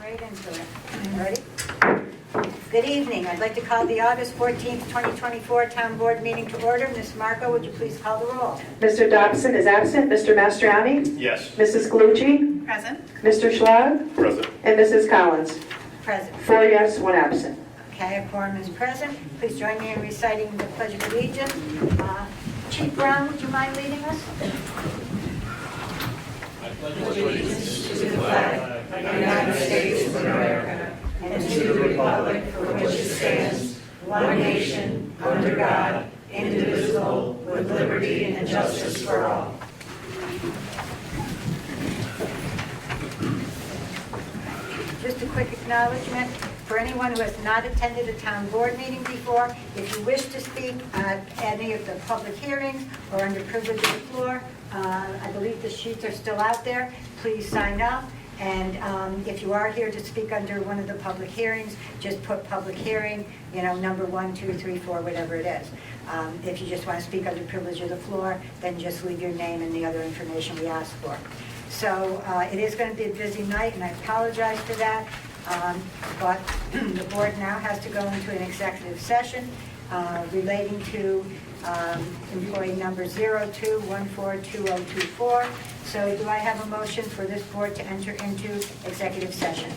right into it. Ready? Good evening. I'd like to call the August 14th, 2024 Town Board meeting to order. Ms. Marco, would you please call the roll? Mr. Dobson is absent. Mr. Mastriani? Yes. Mrs. Galucci? Present. Mr. Schlag? Present. And Mrs. Collins? Present. 4 yes, 1 absent. Okay, a quorum is present. Please join me in reciting the Pledge of Allegiance. Chief Brown, would you mind leading us? Allegiance to the flag of the United States of America and to the republic for which it stands, one nation, under God, indivisible, with liberty and justice for all. Just a quick acknowledgement. For anyone who has not attended a town board meeting before, if you wish to speak at any of the public hearings or under privilege of the floor, I believe the sheets are still out there. Please sign up. And if you are here to speak under one of the public hearings, just put public hearing, number 1, 2, 3, 4, whatever it is. If you just want to speak under privilege of the floor, then just leave your name and the other information we ask for. So it is going to be a busy night, and I apologize for that. But the board now has to go into an executive session relating to employee number 02142024. So do I have a motion for this board to enter into executive session?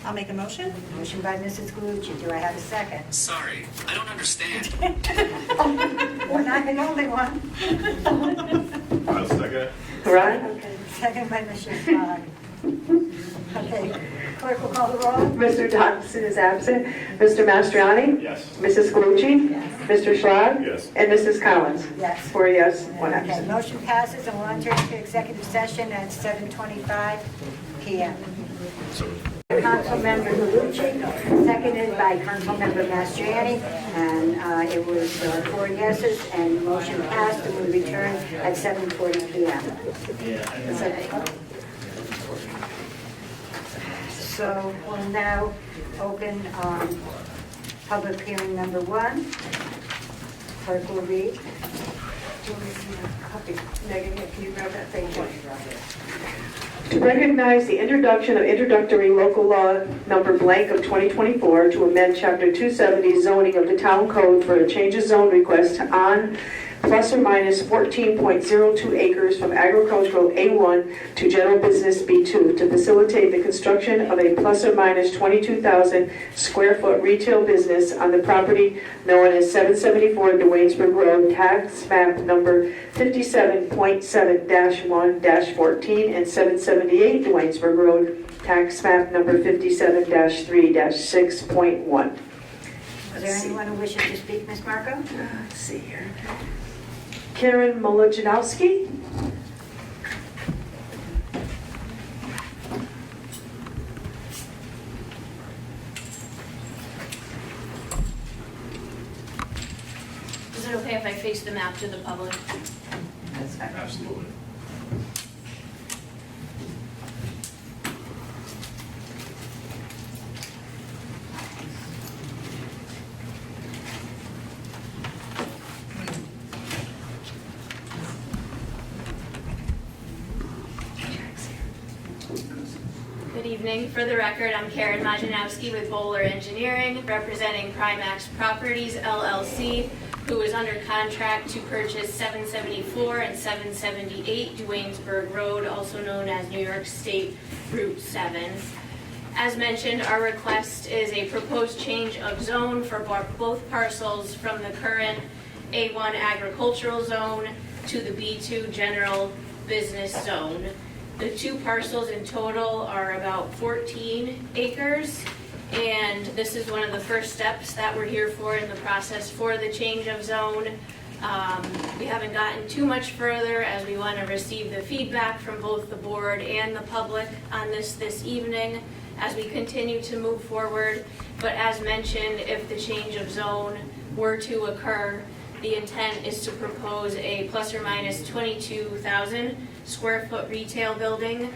I'll make a motion. Motion by Mrs. Galucci. Do I have a second? Sorry, I don't understand. We're not the only one. I'll second it. Right? Okay, second by Mrs. Schlag. Okay, clerk will call the roll. Mr. Dobson is absent. Mr. Mastriani? Yes. Mrs. Galucci? Yes. Mr. Schlag? Yes. And Mrs. Collins? Yes. 4 yes, 1 Okay, absent. motion passes, and we'll enter into executive session at 7:25 p.m. Councilmember Galucci, seconded by Councilmember Mastriani, and it was 4 yeses, and motion passed, and we return at 7:40 p.m. So we'll now open public hearing number 1. Clerk will read. Megan, can you grab that thing? To recognize the introduction of introductory local law number blank of 2024 to amend chapter 270 zoning of the town code for a change of zone request on plus or minus 14.02 acres from agricultural A1 to general business B2 to facilitate the construction of a plus or minus 22,000 square foot retail business on the property known as 774 Duanesburg Road, tax map number 57.7-1-14 and 778 Duanesburg Road, tax map number 57-3-6.1. Is there anyone who wishes to speak, Ms. Marco? Let's see here. Karen Molojanowski. Is it okay if I face the map to the public? That's fine. Absolutely. Good evening. For the record, I'm Karen Majanowski with Bowler Engineering, representing Primax Properties LLC, who is under contract to purchase 774 and 778 Duanesburg Road, also known as New York State Route 7. As mentioned, our request is a proposed change of zone for both parcels from the current A1 agricultural zone to the B2 general business zone. The two parcels in total are about 14 acres, and this is one of the first steps that we're here for in the process for the change of zone. We haven't gotten too much further as we want to receive the feedback from both the board and the public on this evening as we continue to move forward. But as mentioned, if the change of zone were to occur, the intent is to propose a plus or minus 22,000 square foot retail building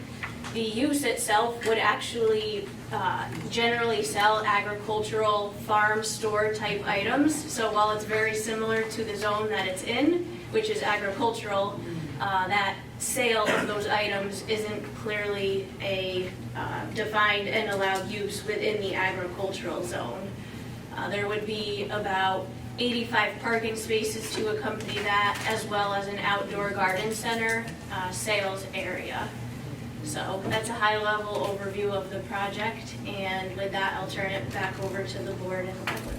The use itself would actually generally sell agricultural farm store type items. So while it's very similar to the zone that it's in, which is agricultural, that sale of those items isn't clearly a defined and allowed use within the agricultural zone. There would be about 85 parking spaces to accompany that, as well as an outdoor garden center sales area. So that's a high-level overview of the project, and with that, I'll turn it back over to the board and the public.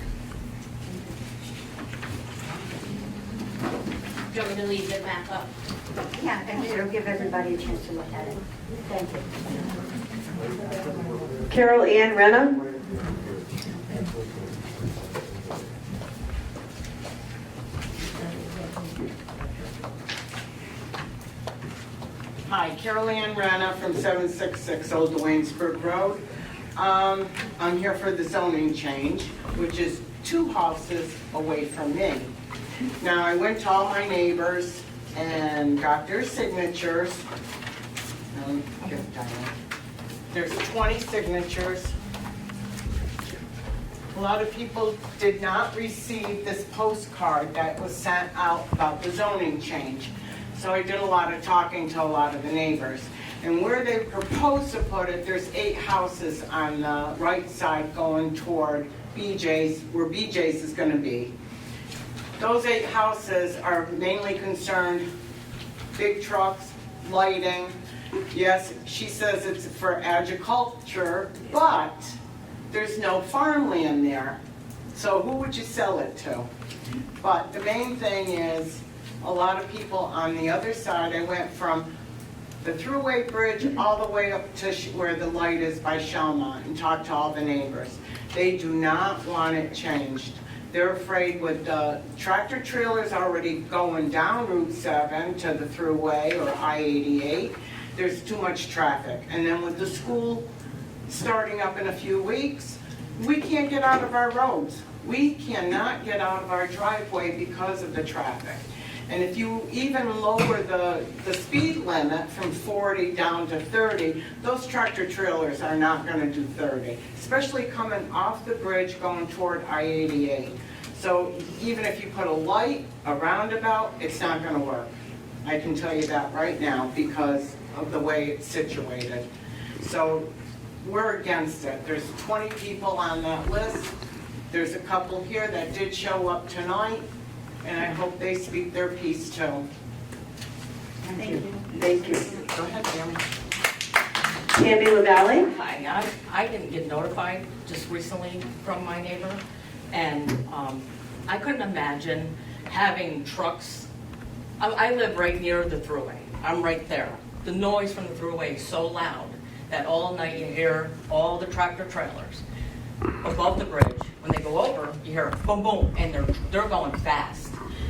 Do you want me to leave the map up? Yeah, and it'll give everybody a chance to look at it. Thank you. Carol Ann Renna. Hi, Carol Ann Rana from 766 Old Waynesburg Road. I'm here for the zoning change, which is 2 houses away from me. Now, I went to all my neighbors and got their signatures. There's 20 signatures. A lot of people did not receive this postcard that was sent out about the zoning change. So I did a lot of talking to a lot of the neighbors. And where they propose to put it, there's 8 houses on the right side going toward BJ's, where BJ's is going to be. Those 8 houses are mainly concerned big trucks, lighting. Yes, she says it's for agriculture, but there's no farmland there. So who would you sell it to? But the main thing is, a lot of people on the other side, I went from the Thruway Bridge all the way up to where the light is by Shelmont and talked to all the neighbors. They do not want it changed. They're afraid with the tractor trailers already going down Route 7 to the Thruway or I-88, there's too much traffic. And then with the school starting up in a few weeks, we can't get out of our roads. We cannot get out of our driveway because of the traffic. And if you even lower the speed limit from 40 down to 30, those tractor trailers are not going to do 30, especially coming off the bridge going toward I-88. So even if you put a light, a roundabout, it's not going to work. I can tell you that right now because of the way it's situated. So we're against it. There's 20 people on that list. There's a couple here that did show up tonight. And I hope they speak their piece too. Thank you. Thank you. Go ahead, Tammy. Tammy LaValle. Hi, I didn't get notified just recently from my neighbor, and I couldn't imagine having trucks. I live right near the Thruway. I'm right there. The noise from the Thruway is so loud that all night you hear all the tractor trailers above the bridge. When they go over, you hear boom, boom, and they're going fast.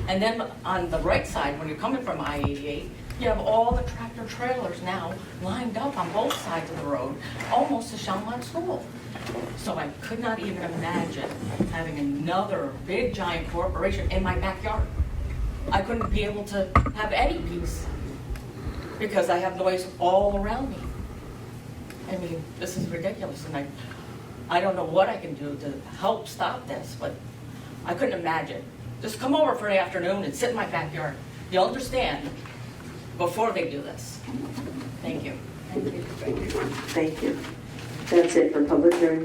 And then on the right side, when you're coming from I-88, you have all the tractor trailers now lined up on both sides of the road, almost to Shelmont School. So I could not even imagine having another big giant corporation in my backyard. I couldn't be able to have any peace because I have noise all around me. I mean, this is ridiculous, and I don't know what I can do to help stop this, but I couldn't imagine. Just come over for the afternoon and sit in my backyard. You'll understand before they do this. Thank you. Thank you. Thank you. That's it for public hearing.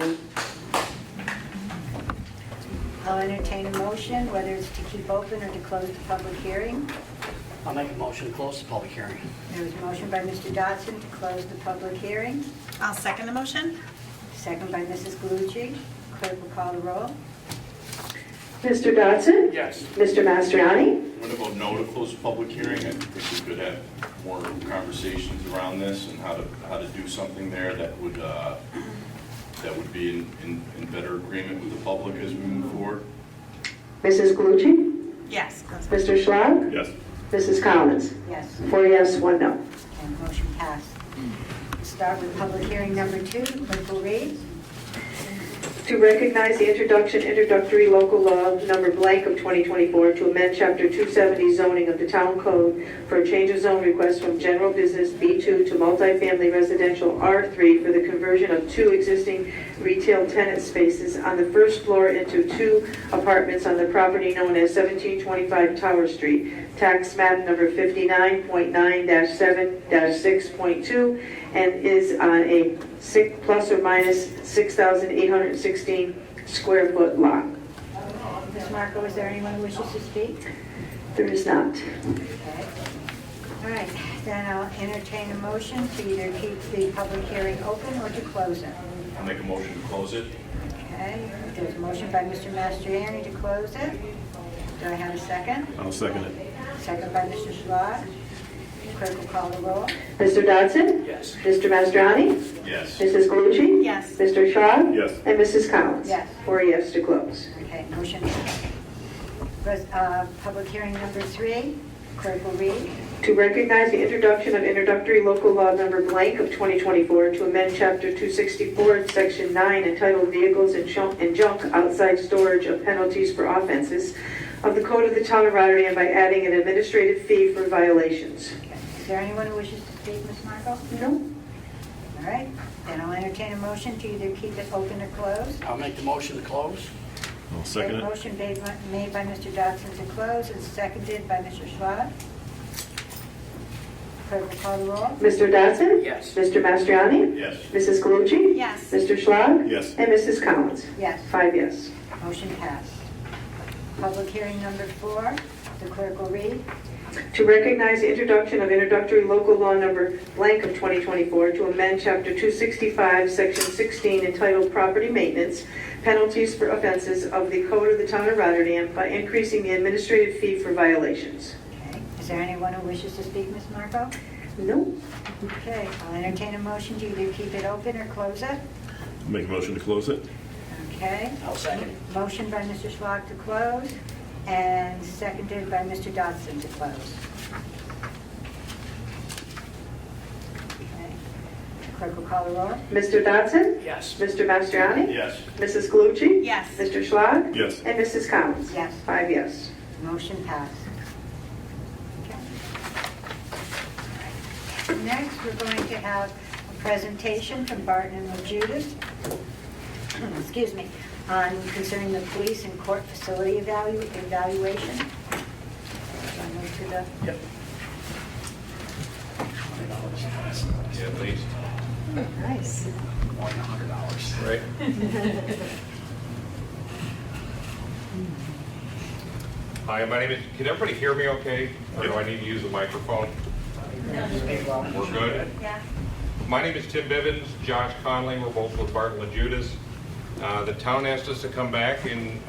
I'll entertain a motion, whether it's to keep open or to close the public hearing. I'll make a motion to close the public hearing. There was a motion by Mr. Dodson to close the public hearing, I'll second the motion. second by Mrs. Galucci. Clerk will call the roll. Mr. Dodson? Yes. Mr. Mastriani? What about no to close the public hearing? I think we could have more conversations around this and how to do something there that would be in better agreement with the public as we move forward. Mrs. Galucci? Yes. Mr. Schlab? Yes. Mrs. Collins? Yes, 4 yes, 1 no. and motion passed. Start with public hearing number 2. Clerk will read. To recognize the introductory local law number blank of 2024 to amend Chapter 270 zoning of the Town Code for a change of zone request from general business B2 to multifamily residential R3 for the conversion of 2 existing retail tenant spaces on the first floor into 2 apartments on the property known as 1725 Tower Street, tax map number 59.9-7-6.2, and is on a plus or minus 6,816 square foot lot. Ms. Marco, is there anyone who wishes to speak? There is not. Okay. All right, then I'll entertain a motion to either keep the public hearing open or to close it. I'll make a motion to close it. Okay, there's a motion by Mr. Mastriani to close it. Do I have a second? I'll second it. Second by Mr. Schlott. Clerk will call the roll. Mr. Dodson? Yes. Mr. Mastriani? Yes. Mrs. Galucci? Yes. Mr. Shaw? Yes. And Mrs. Collins? Yes. 4 yes to close. Okay, motion passed. Public hearing number 3, clerk will read. To recognize the introduction of introductory local law number blank of 2024 to amend Chapter 264, Section 9, entitled Vehicles and Junk Outside Storage of Penalties for Offenses of the Code of the Town of Rotterdam by adding an administrative fee for violations. Okay. Is there anyone who wishes to speak, Ms. Marco? No. All right, then I'll entertain a motion to either keep it open or closed. I'll make the motion to close. I'll second it. Motion made by Mr. Dodson to close and seconded by Mr. Schlott. Clerk will call the roll. Mr. Dodson? Yes. Mr. Mastriani? Yes. Mrs. Galucci? Yes. Mr. Schlott? Yes. And Mrs. Collins? Yes, 5 yes. motion passed. Public hearing number 4, the clerk will read. To recognize the introduction of introductory local law number blank of 2024 to amend Chapter 265, Section 16, entitled Property Maintenance, Penalties for Offenses of the Code of the Town of Rotterdam by increasing the administrative fee for violations. Okay, is there anyone who wishes to speak, Ms. Marco? No. Okay, I'll entertain a motion to either keep it open or close it. Make a motion to close it. Okay, I'll second it. motion by Mr. Schlock to close and seconded by Mr. Dodson to close. Okay, clerk will call the roll. Mr. Dodson? Yes. Mr. Mastriani? Yes. Mrs. Galucci? Yes. Mr. Schlott? Yes. And Mrs. Collins? Yes. 5 yes. Motion passed. Okay. Next, we're going to have a presentation from Barton and Judas, excuse me, on concerning the police and court facility evaluation. So I move to the- Yep. Yeah, at least. Nice. More than $100. Right. Hi, my name is, can everybody hear me okay? Or do I need to use the microphone? We're good? Yeah. My name is Tim Bivens, Josh Conley, we're both with Barton and Judas. The town asked us to come back and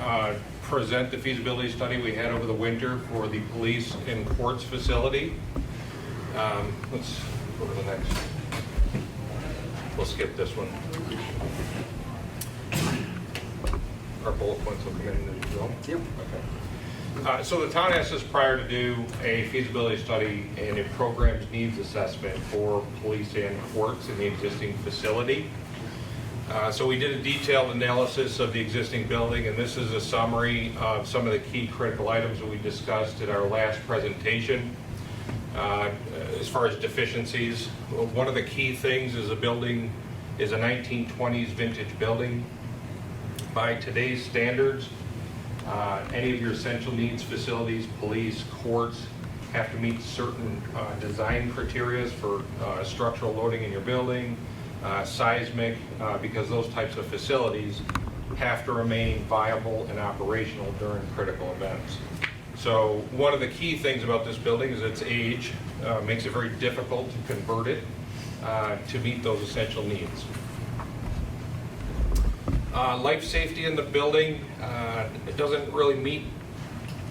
present the feasibility study we had over the winter for the police and courts facility. Let's go to the next. We'll skip this one. Our bullet points will come in as well. Yep. Okay. So the town asked us prior to do a feasibility study and a programs needs assessment for police and courts in the existing facility. So we did a detailed analysis of the existing building, and this is a summary of some of the key critical items that we discussed at our last presentation. As far as deficiencies, one of the key things is the building is a 1920s vintage building. By today's standards, any of your essential needs facilities, police, courts, have to meet certain design criteria for structural loading in your building, seismic, because those types of facilities have to remain viable and operational during critical events. So one of the key things about this building is its age makes it very difficult to convert it to meet those essential needs. Life safety in the building, it doesn't really meet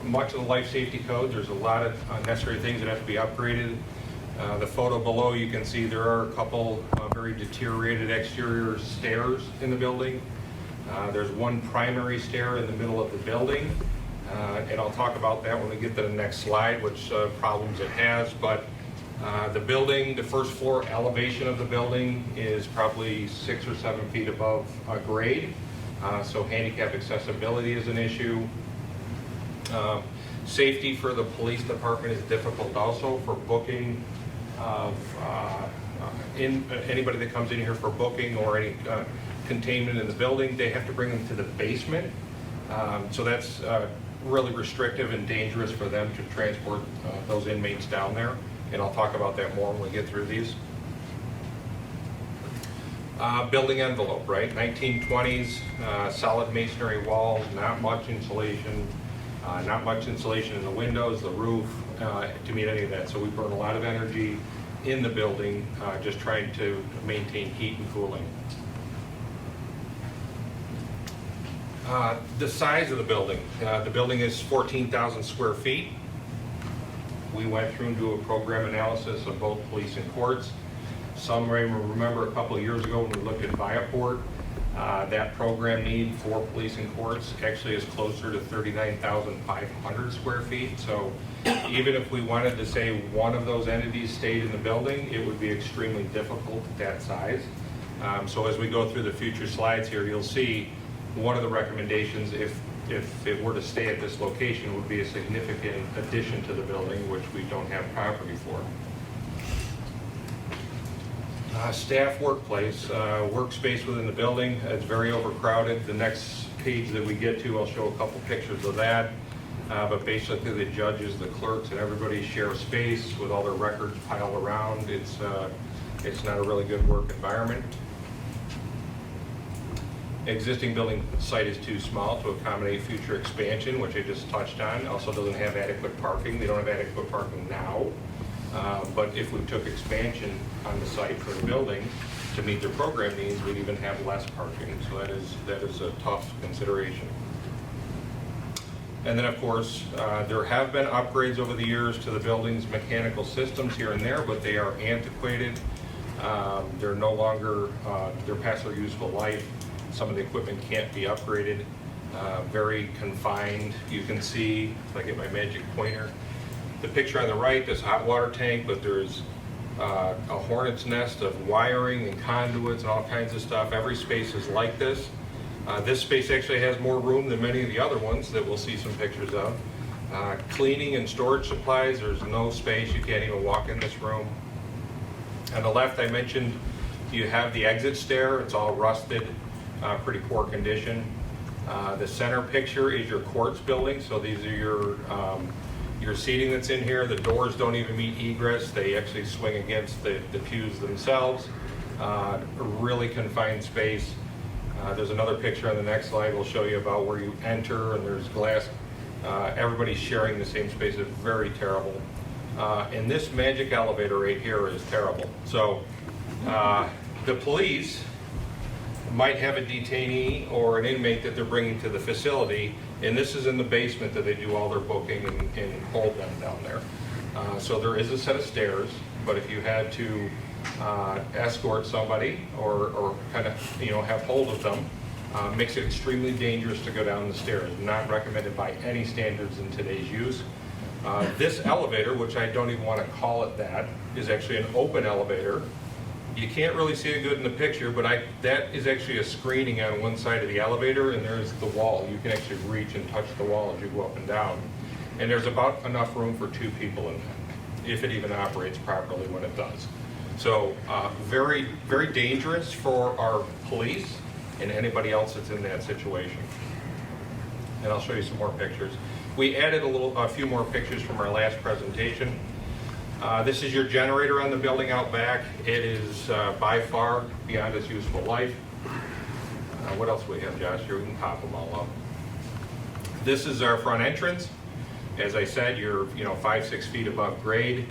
much of the life safety codes. There's a lot of necessary things that have to be upgraded. The photo below, you can see there are a couple very deteriorated exterior stairs in the building. There's one primary stair in the middle of the building, and I'll talk about that when we get to the next slide, which problems it has. But the building, the first floor elevation of the building is probably 6 or 7 feet above grade. So handicap accessibility is an issue. Safety for the police department is difficult also for booking of anybody that comes in here for booking or any containment in the building. They have to bring them to the basement. So that's really restrictive and dangerous for them to transport those inmates down there. And I'll talk about that more when we get through these. Building envelope, right? 1920s, solid masonry walls, not much insulation in the windows, the roof, to meet any of that. So we burn a lot of energy in the building, just trying to maintain heat and cooling. The size of the building is 14,000 square feet. We went through and do a program analysis of both police and courts. Some may remember a couple of years ago when we looked at Viaport, that program need for police and courts actually is closer to 39,500 square feet. So even if we wanted to say one of those entities stayed in the building, it would be extremely difficult at that size. So as we go through the future slides here, you'll see one of the recommendations, if it were to stay at this location, would be a significant addition to the building, which we don't have property for. Staff workplace, workspace within the building, it's very overcrowded. The next page that we get to, I'll show a couple pictures of that. But basically the judges, the clerks, and everybody share space with all their records piled around. It's not a really good work environment. Existing building site is too small to accommodate future expansion, which I just touched on. Also doesn't have adequate parking. They don't have adequate parking now. But if we took expansion on the site for the building to meet their program needs, we'd even have less parking. So that is a tough consideration. And then, of course, there have been upgrades over the years to the building's mechanical systems here and there, but they are antiquated. They're no longer, they're past their useful life. Some of the equipment can't be upgraded. Very confined. You can see, if I get my magic pointer, the picture on the right, this hot water tank, but there's a hornet's nest of wiring and conduits and all kinds of stuff. Every space is like this. This space actually has more room than many of the other ones that we'll see some pictures of. Cleaning and storage supplies, there's no space. You can't even walk in this room. On the left, I mentioned you have the exit stair. It's all rusted, pretty poor condition. The center picture is your courts building. So these are your seating that's in here. The doors don't even meet egress. They actually swing against the pews themselves. A really confined space. There's another picture on the next slide. We'll show you about where you enter, and there's glass. Everybody's sharing the same space. It's very terrible. And this magic elevator right here is terrible. So the police might have a detainee or an inmate that they're bringing to the facility, and this is in the basement that they do all their booking and hold them down there. So there is a set of stairs, but if you had to escort somebody or kind of have hold of them, makes it extremely dangerous to go down the stairs. Not recommended by any standards in today's use. This elevator, which I don't even want to call it that, is actually an open elevator. You can't really see it good in the picture, but that is actually a screening on one side of the elevator, and there's the wall. You can actually reach and touch the wall as you go up and down. And there's about enough room for 2 people in that, if it even operates properly when it does. So very, very dangerous for our police and anybody else that's in that situation. And I'll show you some more pictures. We added a few more pictures from our last presentation. This is your generator on the building out back. It is by far beyond its useful life. What else do we have, Josh? Here, we can pop them all up. This is our front entrance. As I said, you're 5-6 feet above grade.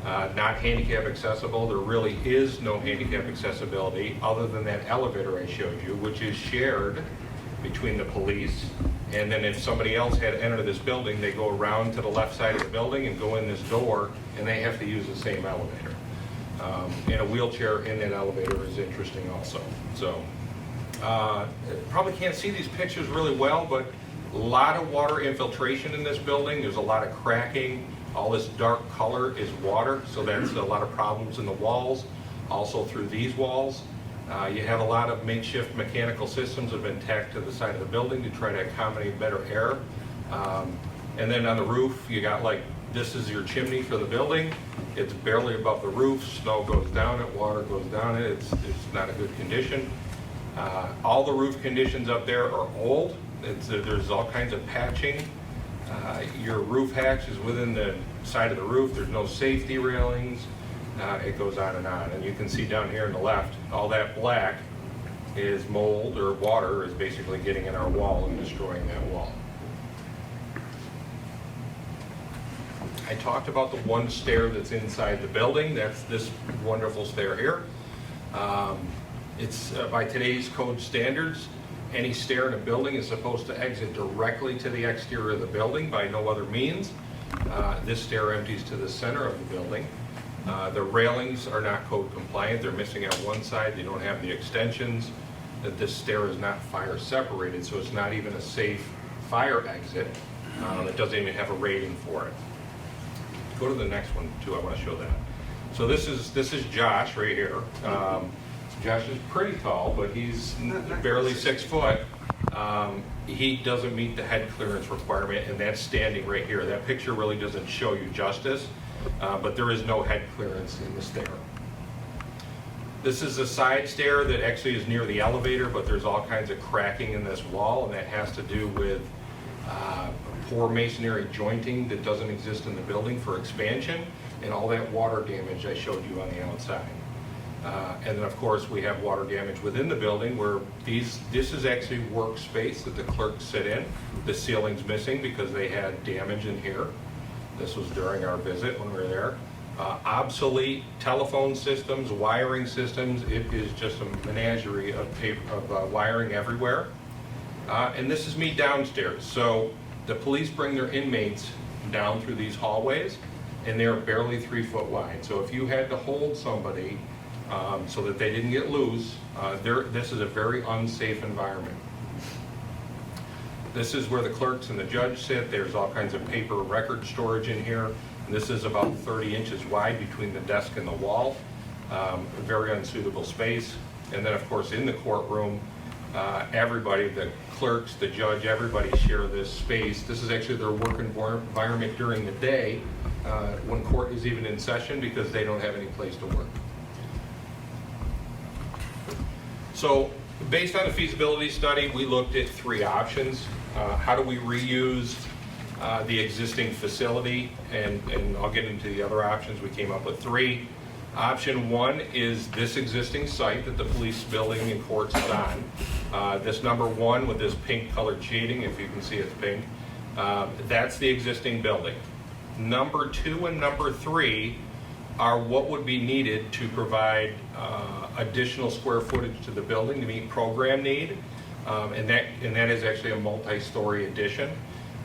Not handicap accessible. There really is no handicap accessibility other than that elevator I showed you, which is shared between the police. And then if somebody else had to enter this building, they go around to the left side of the building and go in this door, and they have to use the same elevator. And a wheelchair in that elevator is interesting also. So probably can't see these pictures really well, but a lot of water infiltration in this building. There's a lot of cracking. All this dark color is water, so that's a lot of problems in the walls, also through these walls. You have a lot of makeshift mechanical systems that have been tacked to the side of the building to try to accommodate better air. And then on the roof, you got like, this is your chimney for the building. It's barely above the roof. Snow goes down it, water goes down it. It's not a good condition. All the roof conditions up there are old. There's all kinds of patching. Your roof hatch is within the side of the roof. There's no safety railings. It goes on. And you can see down here on the left, all that black is mold, or water is basically getting in our wall and destroying that wall. I talked about the one stair that's inside the building. That's this wonderful stair here. It's by today's code standards, any stair in a building is supposed to exit directly to the exterior of the building by no other means. This stair empties to the center of the building. The railings are not code compliant. They're missing on one side. They don't have the extensions. That this stair is not fire separated, so it's not even a safe fire exit. It doesn't even have a rating for it. Go to the next one too. I want to show that. So this is Josh right here. Josh is pretty tall, but he's barely 6 foot. He doesn't meet the head clearance requirement, and that's standing right here. That picture really doesn't show you justice, but there is no head clearance in the stair. This is a side stair that actually is near the elevator, but there's all kinds of cracking in this wall, and that has to do with poor masonry jointing that doesn't exist in the building for expansion, and all that water damage I showed you on the outside. And then of course we have water damage within the building where this is actually workspace that the clerks sit in. The ceiling's missing because they had damage in here. This was during our visit when we were there. Obsolete telephone systems, wiring systems. It is just a menagerie of wiring everywhere. And this is me downstairs. So the police bring their inmates down through these hallways, and they're barely 3 foot wide. So if you had to hold somebody so that they didn't get loose, this is a very unsafe environment. This is where the clerks and the judge sit. There's all kinds of paper record storage in here. And this is about 30 inches wide between the desk and the wall. A very unsuitable space. And then of course in the courtroom, everybody, the clerks, the judge, everybody share this space. This is actually their work environment during the day when court is even in session because they don't have any place to work. So based on the feasibility study, we looked at 3 options. How do we reuse the existing facility? And I'll get into the other options. We came up with 3. Option 1 is this existing site that the police building and courts is on. This number 1 with this pink colored shading, if you can see it's pink, that's the existing building. Number 2 and number 3 are what would be needed to provide additional square footage to the building to meet program need, and that is actually a multi-story addition.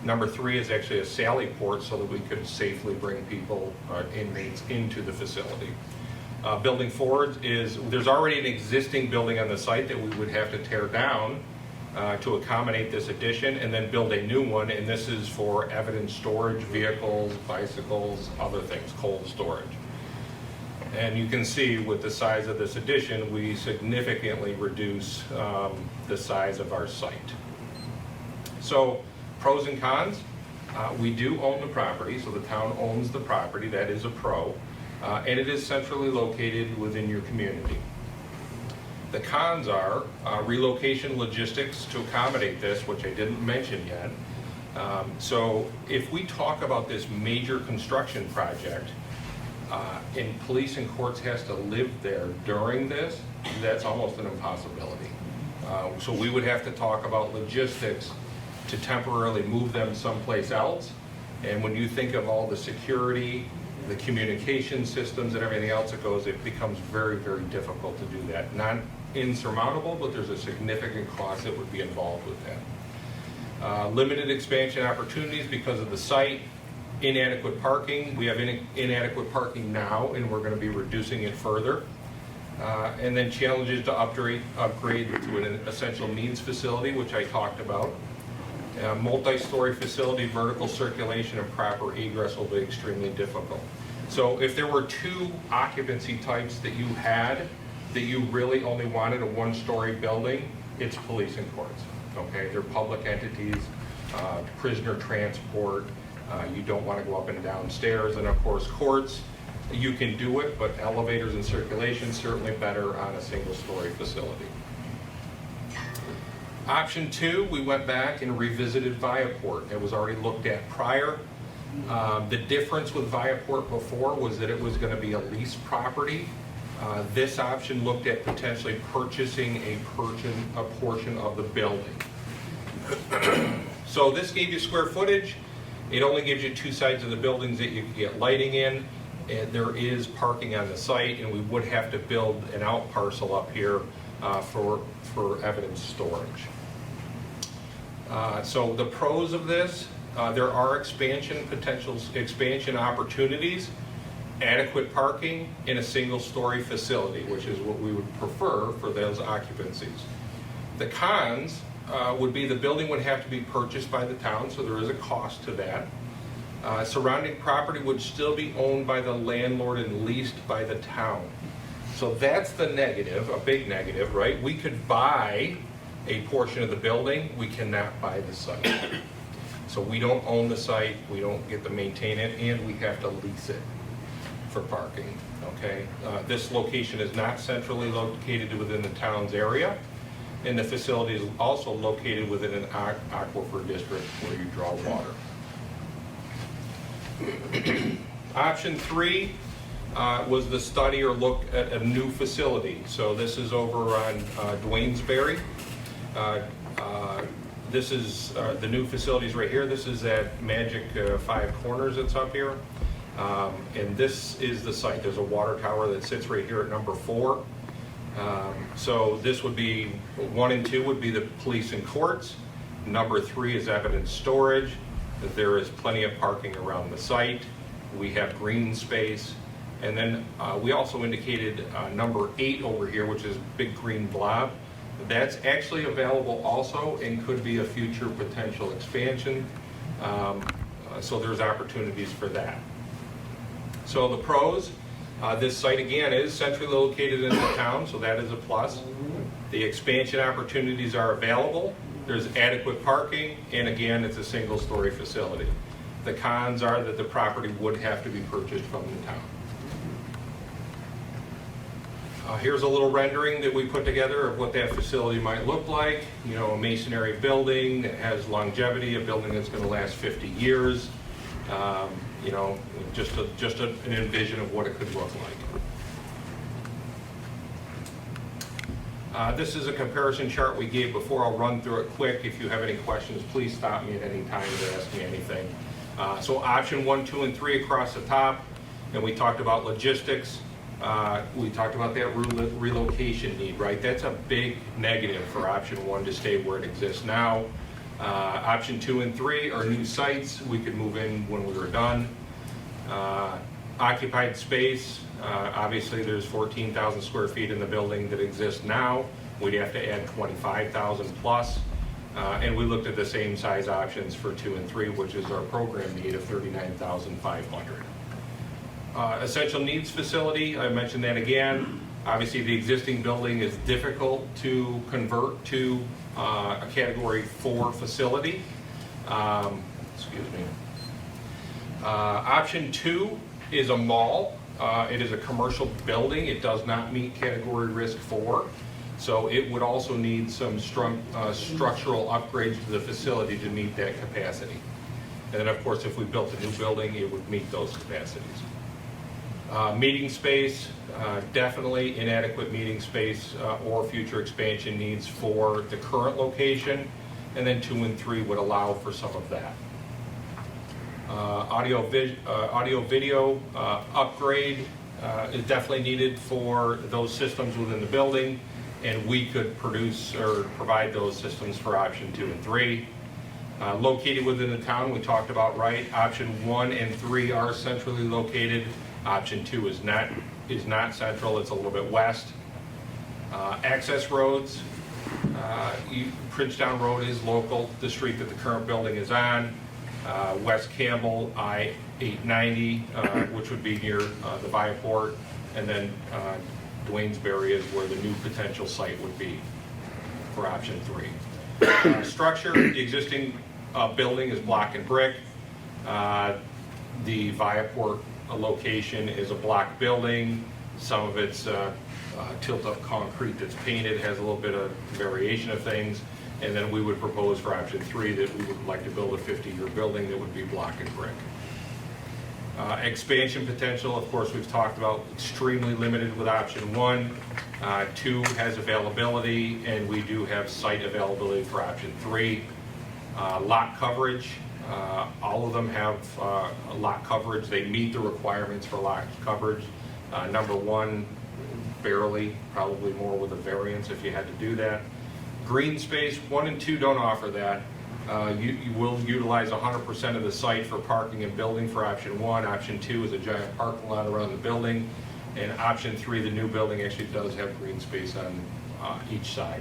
Number 3 is actually a sally port so that we could safely bring people, inmates, into the facility. Building 4 is, there's already an existing building on the site that we would have to tear down to accommodate this addition and then build a new one, and this is for evidence storage, vehicles, bicycles, other things, cold storage. And you can see with the size of this addition, we significantly reduce the size of our site. So, pros and cons. We do own the property, so the town owns the property. That is a pro. And it is centrally located within your community. The cons are relocation logistics to accommodate this, which I didn't mention yet. So if we talk about this major construction project, and police and courts has to live there during this, that's almost an impossibility. So we would have to talk about logistics to temporarily move them someplace else. And when you think of all the security, the communication systems and everything else that goes, it becomes very, very difficult to do that. Not insurmountable, but there's a significant cost that would be involved with that. Limited expansion opportunities because of the site. Inadequate parking. We have inadequate parking now, and we're going to be reducing it further. And then challenges to upgrade to an essential needs facility, which I talked about. Multi-story facility, vertical circulation, and proper egress will be extremely difficult. So if there were 2 occupancy types that you had that you really only wanted a one-story building, it's police and courts, okay? They're public entities, prisoner transport, you don't want to go up and down stairs, and of course courts, you can do it, but elevators and circulation certainly better on a single-story facility. Option 2, we went back and revisited Viaport. It was already looked at prior. The difference with Viaport before was that it was going to be a lease property. This option looked at potentially purchasing a portion of the building. So this gave you square footage. It only gives you 2 sides of the buildings that you can get lighting in. And there is parking on the site, and we would have to build an out parcel up here for evidence storage. So the pros of this, there are expansion opportunities, adequate parking in a single-story facility, which is what we would prefer for those occupancies. The cons would be the building would have to be purchased by the town, so there is a cost to that. Surrounding property would still be owned by the landlord and leased by the town. So that's the negative, a big negative, right? We could buy a portion of the building, we cannot buy the site. So we don't own the site, we don't get to maintain it, and we have to lease it for parking, okay? This location is not centrally located within the town's area, and the facility is also located within an aquifer district where you draw water. Option 3 was the study or look at a new facility. So this is over on Dwaynesbury. This is the new facilities right here. This is that magic 5 corners that's up here. And this is the site. There's a water tower that sits right here at number 4. So this would be 1 and 2 would be the police and courts. Number 3 is evidence storage. There is plenty of parking around the site. We have green space. And then we also indicated number 8 over here, which is big green blob. That's actually available also and could be a future potential expansion. So there's opportunities for that. So the pros, this site again is centrally located in the town, so that is a plus. The expansion opportunities are available. There's adequate parking, and again, it's a single-story facility. The cons are that the property would have to be purchased from the town. Here's a little rendering that we put together of what that facility might look like. You know, a masonry building that has longevity, a building that's going to last 50 years. You know, just an envision of what it could look like. This is a comparison chart we gave before. I'll run through it quick. If you have any questions, please stop me at any time to ask me anything. So option 1, 2, and 3 across the top. And we talked about logistics. We talked about that relocation need, right? That's a big negative for option 1 to stay where it exists now. Option 2 and 3 are new sites. We could move in when we were done. Occupied space, obviously there's 14,000 square feet in the building that exists now. We'd have to add 25,000 plus. And we looked at the same size options for 2 and 3, which is our program need of 39,500. Essential needs facility, I mentioned that again. Obviously the existing building is difficult to convert to a category 4 facility. Excuse me. Option 2 is a mall. It is a commercial building. It does not meet category risk 4. So it would also need some structural upgrades to the facility to meet that capacity. And then of course if we built a new building, it would meet those capacities. Meeting space, definitely inadequate meeting space or future expansion needs for the current location. And then 2 and 3 would allow for some of that. Audio video upgrade is definitely needed for those systems within the building, and we could produce or provide those systems for option 2 and 3. Located within the town, we talked about, right? Option 1 and 3 are centrally located. Option 2 is not central, it's a little bit west. Access roads, Princetown Road is local, the street that the current building is on. West Campbell, I-890, which would be near the Viaport, and then Dwaynesbury is where the new potential site would be for option 3. Structure, the existing building is block and brick. The Viaport location is a block building. Some of it's tilt-up concrete that's painted, has a little bit of variation of things. And then we would propose for option 3 that we would like to build a 50-year building that would be block and brick. Expansion potential, of course, we've talked about, extremely limited with option 1. 2 has availability, and we do have site availability for option 3. Lot coverage, all of them have lot coverage. They meet the requirements for lot coverage. Number 1, barely, probably more with a variance if you had to do that. Green space, 1 and 2 don't offer that. You will utilize 100% of the site for parking and building for option 1. Option 2 is a giant parking lot around the building. And option 3, the new building actually does have green space on each side.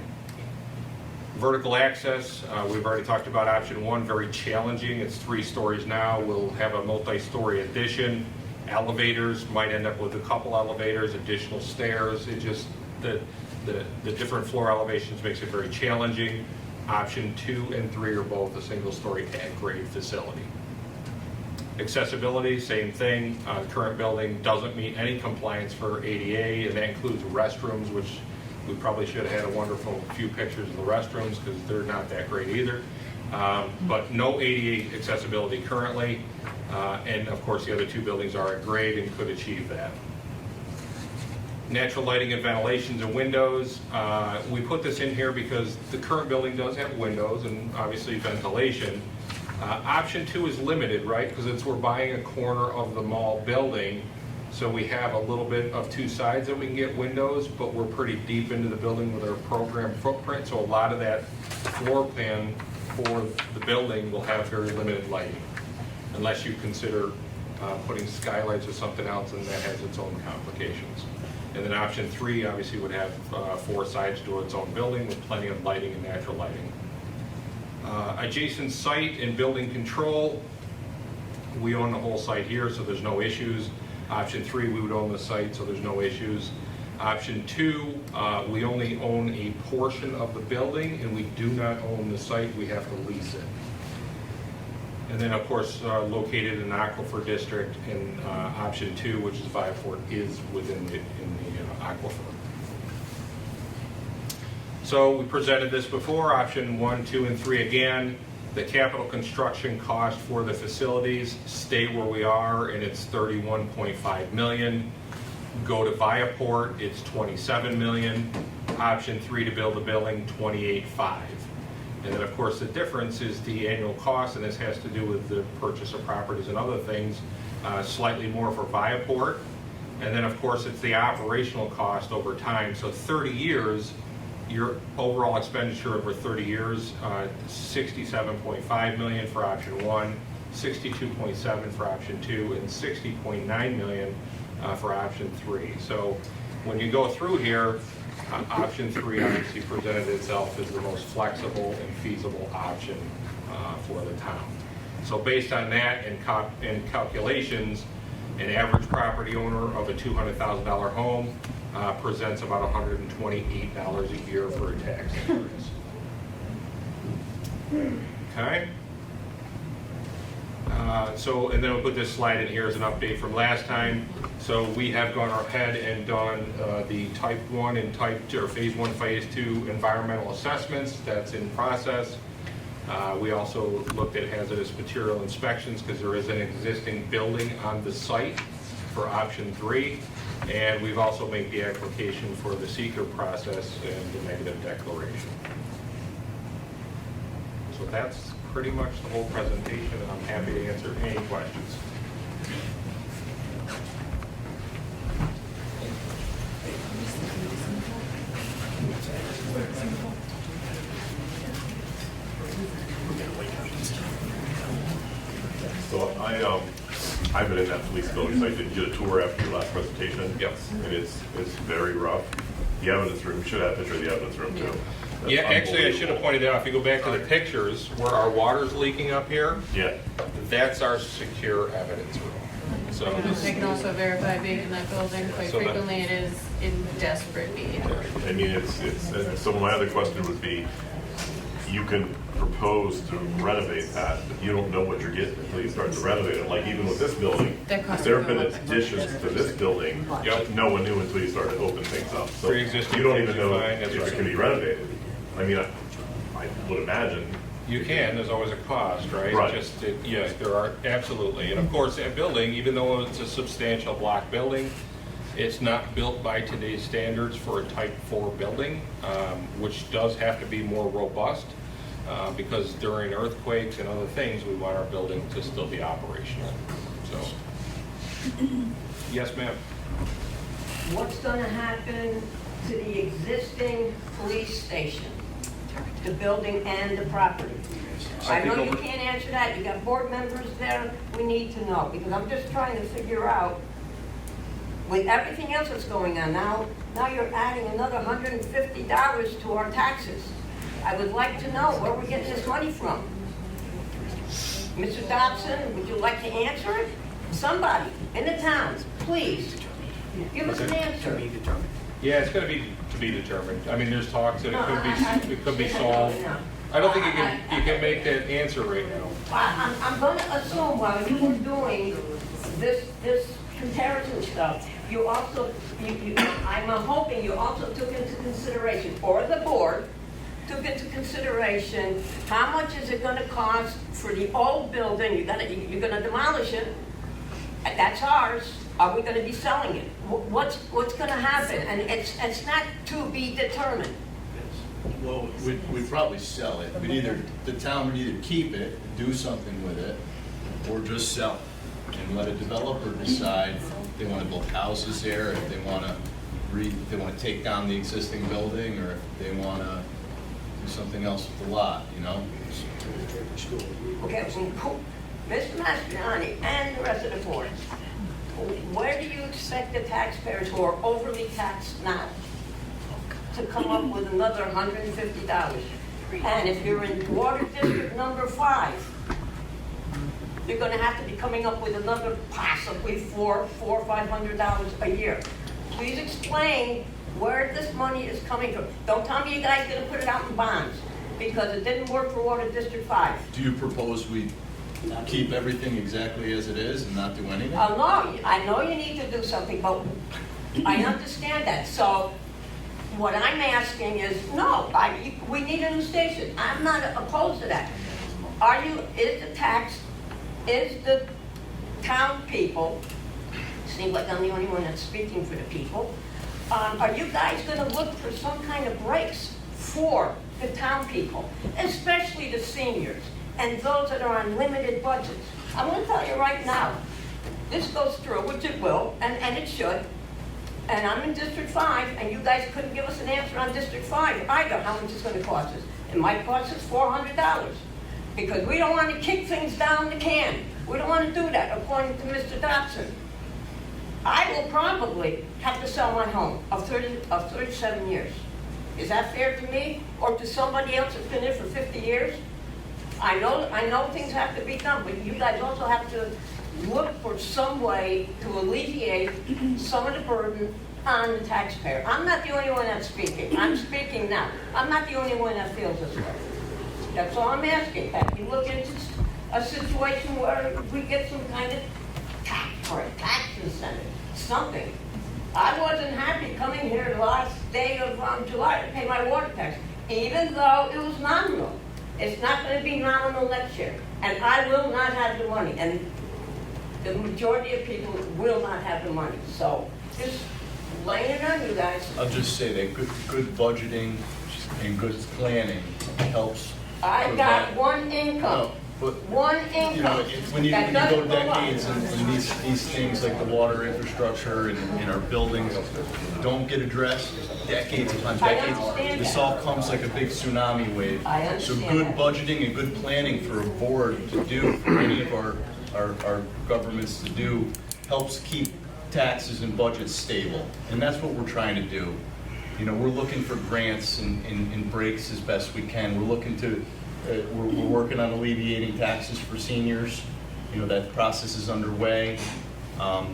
Vertical access, we've already talked about option 1, very challenging. It's 3 stories now. We'll have a multi-story addition. Elevators, might end up with a couple elevators, additional stairs. It just, the different floor elevations makes it very challenging. Option 2 and 3 are both a single-story at-grade facility. Accessibility, same thing. The current building doesn't meet any compliance for ADA, and that includes restrooms, which we probably should have had a wonderful few pictures of the restrooms because they're not that great either. But no ADA accessibility currently, and of course the other 2 buildings are at grade and could achieve that. Natural lighting and ventilations and windows. We put this in here because the current building does have windows and obviously ventilation. Option 2 is limited, right? Because we're buying a corner of the mall building, so we have a little bit of 2 sides that we can get windows, but we're pretty deep into the building with our program footprint, so a lot of that floor plan for the building will have very limited lighting, unless you consider putting skylights or something else, and that has its own complications. And then option 3 obviously would have 4 sides to its own building with plenty of lighting and natural lighting. Adjacent site and building control, we own the whole site here, so there's no issues. Option 3, we would own the site, so there's no issues. Option 2, we only own a portion of the building, and we do not own the site, we have to lease it. And then, of course, located in Aquifer District, and option 2, which is Viaport, is within the aquifer. So we presented this before, option 1, 2, and 3 again. The capital construction cost for the facilities stay where we are, and it's $31.5 million. Go to Viaport, it's $27 million. Option 3 to build the building, $28.5. And then, of course, the difference is the annual cost, and this has to do with the purchase of properties and other things, slightly more for Viaport. And then, of course, it's the operational cost over time. So 30 years, your overall expenditure over 30 years, $67.5 million for option 1, $62.7 for option 2, and $60.9 million for option 3. So when you go through here, option 3 obviously presented itself as the most flexible and feasible option for the town. So based on that and calculations, an average property owner of a $200,000 home presents about $128 a year for a tax increase. Okay? And then we'll put this slide in here as an update from last time. So we have gone ahead and done the type 1 and type 2, or phase 1, phase 2 environmental assessments. That's in process. We also looked at hazardous material inspections because there is an existing building on the site for option 3. And we've also made the application for the seeker process and the negative declaration. So that's pretty much the whole presentation, and I'm happy to answer any questions. So I've been in that police building, so I did get a tour after your last presentation. Yes. And it's very rough. The evidence room, should have a picture of the evidence room too. That's Yeah, actually, I should have pointed out, if you go back to the pictures where our water's leaking up here, Yeah. that's our secure evidence room. So I this, can also verify being in that building, quite So that- frequently it is in desperate need. I mean, so my other question would be, you can propose to renovate that, but you don't know what you're getting until you start to renovate it. Like even with this building, That costs there have been a lot. additions to this building that no one knew until you started to open things up. So Pre-existing you don't even things you know find, if that's it right. can be renovated. I mean, I would imagine. you can, there's always a cost, right? Right. Yes, there are, absolutely. And of course, that building, even though it's a substantial block building, it's not built by today's standards for a type 4 building, which does have to be more robust, because during earthquakes and other things, we want our building to still be operational, so. Yes, ma'am? What's gonna happen to the existing police station? The building and the property? I know you can't answer that, you got board members there, we need to know, because I'm just trying to figure out, with everything else that's going on now you're adding another $150 to our taxes. I would like to know where we're getting this money from. Mr. Dobson, would you like to answer it? Somebody in the town, please, give us an answer. Yeah, it's gonna be to be determined. I mean, there's talks that it could be solved. I don't think you can make that answer right now. I'm going to assume while you were doing this comparison stuff, you also, I'm hoping you also took into consideration, or the board took into consideration, how much is it going to cost for the old building? You're going to demolish it. That's ours. Are we going to be selling it? What's going to happen? And it's not to be determined. Well, we'd probably sell it. The town would either keep it, do something with it, or just sell it and let a developer decide if they want to build houses there, if they want to take down the existing building, or if they want to do something else with the lot, you know? Okay, well, Mr. Mastriani and the rest of the board, where do you expect the taxpayers who are overly taxed now to come up with another $150? And if you're in water district number 5, you're going to have to be coming up with another possibly $400 or $500 a year. Please explain where this money is coming from. Don't tell me you guys are going to put it out in bonds, because it didn't work for water district 5. Do you propose we keep everything exactly as it is and not do anything? No, I know you need to do something, but I understand that. So what I'm asking is, no, we need a new station. I'm not opposed to that. Is the town people, seems like I'm the only one that's speaking for the people, are you guys gonna look for some kind of breaks for the town people, especially the seniors and those that are on limited budgets? I'm gonna tell you right now, this goes through, which it will, and it should, and I'm in District 5, and you guys couldn't give us an answer on District 5 either, how much it's gonna cost us. It might cost us $400, because we don't wanna kick things down the can. We don't wanna do that, according to Mr. Dobson. I will probably have to sell my home of 37 years. Is that fair to me, or to somebody else that's been there for 50 years? I know things have to be done, but you guys also have to look for some way to alleviate some of the burden on the taxpayer. I'm not the only one that's speaking. I'm speaking now. I'm not the only one that feels this way. That's all I'm asking. Have you look into a situation where we get some kind of tax or a tax incentive, something? I wasn't happy coming here the last day of July to pay my water tax, even though it was nominal. It's not going to be nominal next year, and I will not have the money, and the majority of people will not have the money. So just laying it on you guys. I'll just say that good budgeting and good planning helps. I got one income. But, One income. you know, when you That go doesn't go up. decades and these things like the water infrastructure and our buildings don't get addressed decades upon I decades, understand this that. all comes like a big tsunami wave. I So understand good that. budgeting and good planning for a board to do, for any of our governments to do, helps keep taxes and budgets stable. And that's what we're trying to do. You know, we're looking for grants and breaks as best we can. We're looking to, we're working on alleviating taxes for seniors. You know, that process is underway. But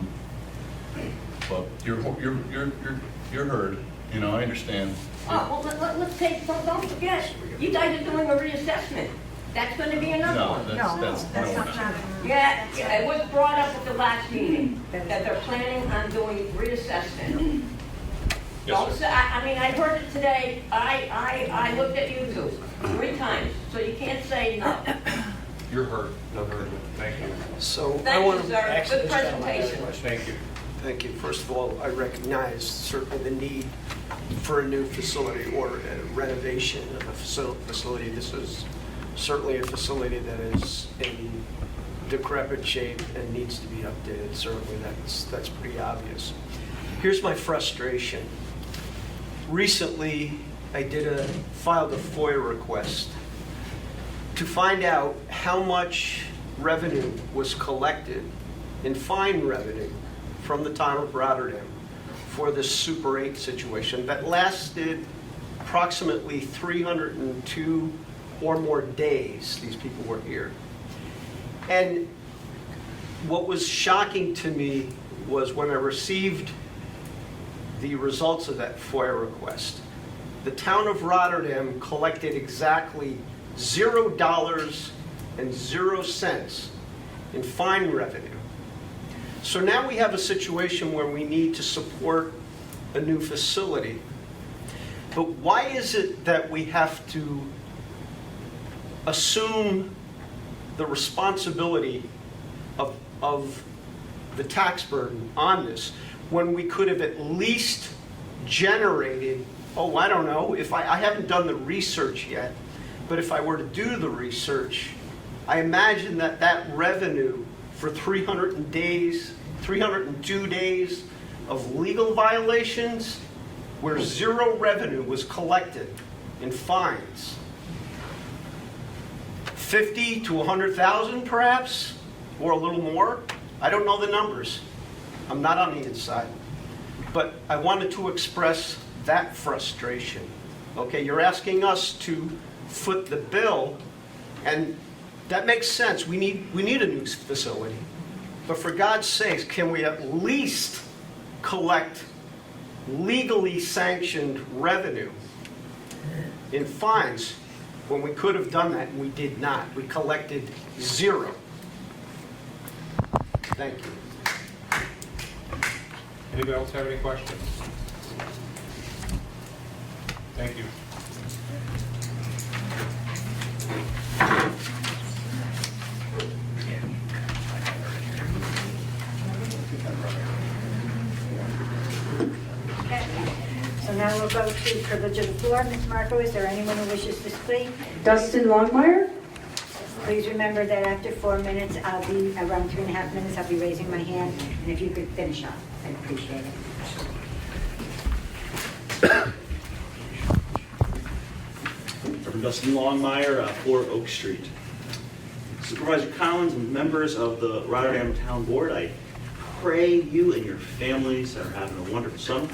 you're heard, you know, I understand. Oh, well, let's take, don't forget, you guys are doing a reassessment. That's gonna be another No, one. that's no. Yeah, it was brought up at the last meeting, that they're planning on doing reassessment. Yes, Don't sir. say, I mean, I heard it today, I looked at YouTube 3 times, so you can't say no. You're heard. Thank you. So I Thank want you, to sir. ask Good this gentleman a presentation. question. Thank you. Thank you. First of all, I recognize certainly the need for a new facility or a renovation of a facility. This is certainly a facility that is in decrepit shape and needs to be updated. Certainly, that's pretty obvious. Here's my frustration. Recently, I filed a FOIA request to find out how much revenue was collected in fine revenue from the town of Rotterdam for this Super 8 situation that lasted approximately 302 or more days these people were here. And what was shocking to me was when I received the results of that FOIA request, the town of Rotterdam collected exactly $0.00 in fine revenue. So now we have a situation where we need to support a new facility. But why is it that we have to assume the responsibility of the tax burden on this when we could have at least generated, oh, I don't know, if I haven't done the research yet, but if I were to do the research, I imagine that revenue for 302 days of legal violations where zero revenue was collected in fines, 50 to 100,000 perhaps, or a little more. I don't know the numbers. I'm not on the inside. But I wanted to express that frustration. Okay, you're asking us to foot the bill, and that makes sense. We need a new facility. But for God's sakes, can we at least collect legally sanctioned revenue in fines when we could have done that and we did not? We collected zero. Thank you. Anybody else have any questions? Thank you. Okay. So now we'll go to privilege of the floor. Ms. Marco, is there anyone who wishes to speak? Dustin Longmire? Please remember that after 4 minutes, I'll be, around 3.5 minutes, I'll be raising my hand, and if you could finish up, I'd appreciate it. Reverend Dustin Longmire, 4 Oak Street. Supervisor Collins and members of the Rotterdam Town Board, I pray you and your families are having a wonderful summer.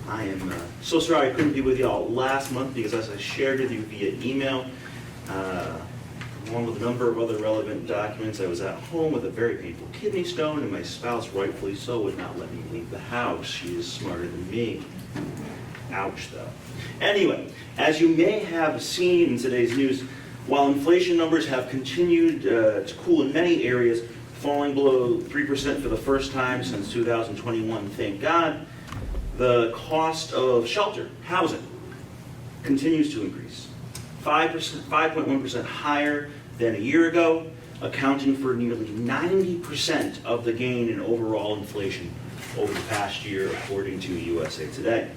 I am so sorry I couldn't be with you all last month because, as I shared with you via email, along with a number of other relevant documents, I was at home with a very painful kidney stone, and my spouse, rightfully so, would not let me leave the house. She is smarter than me. Ouch, though. Anyway, as you may have seen in today's news, while inflation numbers have continued to cool in many areas, falling below 3% for the first time since 2021, thank God, the cost of shelter, housing, continues to increase. 5.1% higher than a year ago, accounting for nearly 90% of the gain in overall inflation over the past year, according to USA Today.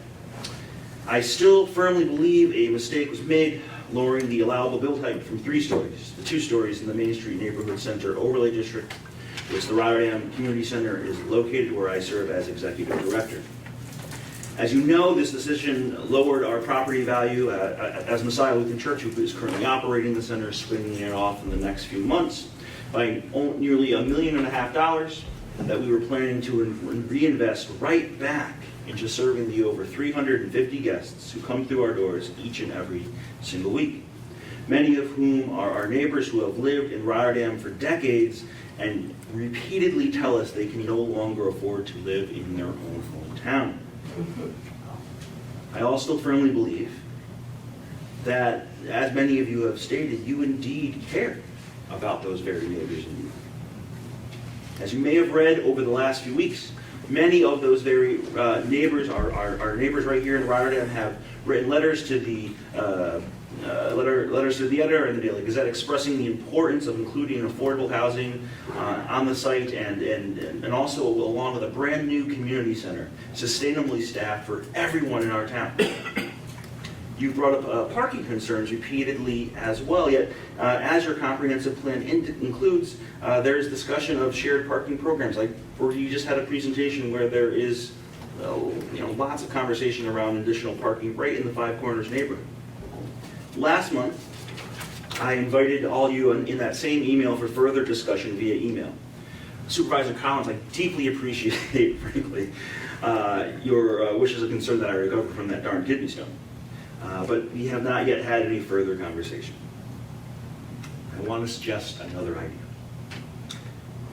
I still firmly believe a mistake was made lowering the allowable build height from 3 stories to 2 stories in the Main Street Neighborhood Center Overlay District, which the Rotterdam Community Center is located, where I serve as Executive Director. As you know, this decision lowered our property value as Messiah Lutheran Church, who is currently operating the center, spinning it off in the next few months, by nearly $1.5 million that we were planning to reinvest right back into serving the over 350 guests who come through our doors each and every single week, many of whom are our neighbors who have lived in Rotterdam for decades and repeatedly tell us they can no longer afford to live in their own hometown. I also firmly believe that, as many of you have stated, you indeed care about those very neighbors in need. As you may have read over the last few weeks, many of those very neighbors, our neighbors right here in Rotterdam, have written letters to the letters to the editor in the Daily Gazette expressing the importance of including affordable housing on the site, and also along with a brand new community center, sustainably staffed for everyone in our town. You brought up parking concerns repeatedly as well, yet as your comprehensive plan includes, there's discussion of shared parking programs. Like, you just had a presentation where there is lots of conversation around additional parking right in the Five Corners neighborhood. Last month, I invited all you in that same email for further discussion via email. Supervisor Collins, I deeply appreciate, frankly, your wishes and concern that I recover from that darn kidney stone. But we have not yet had any further conversation. I want to suggest another idea.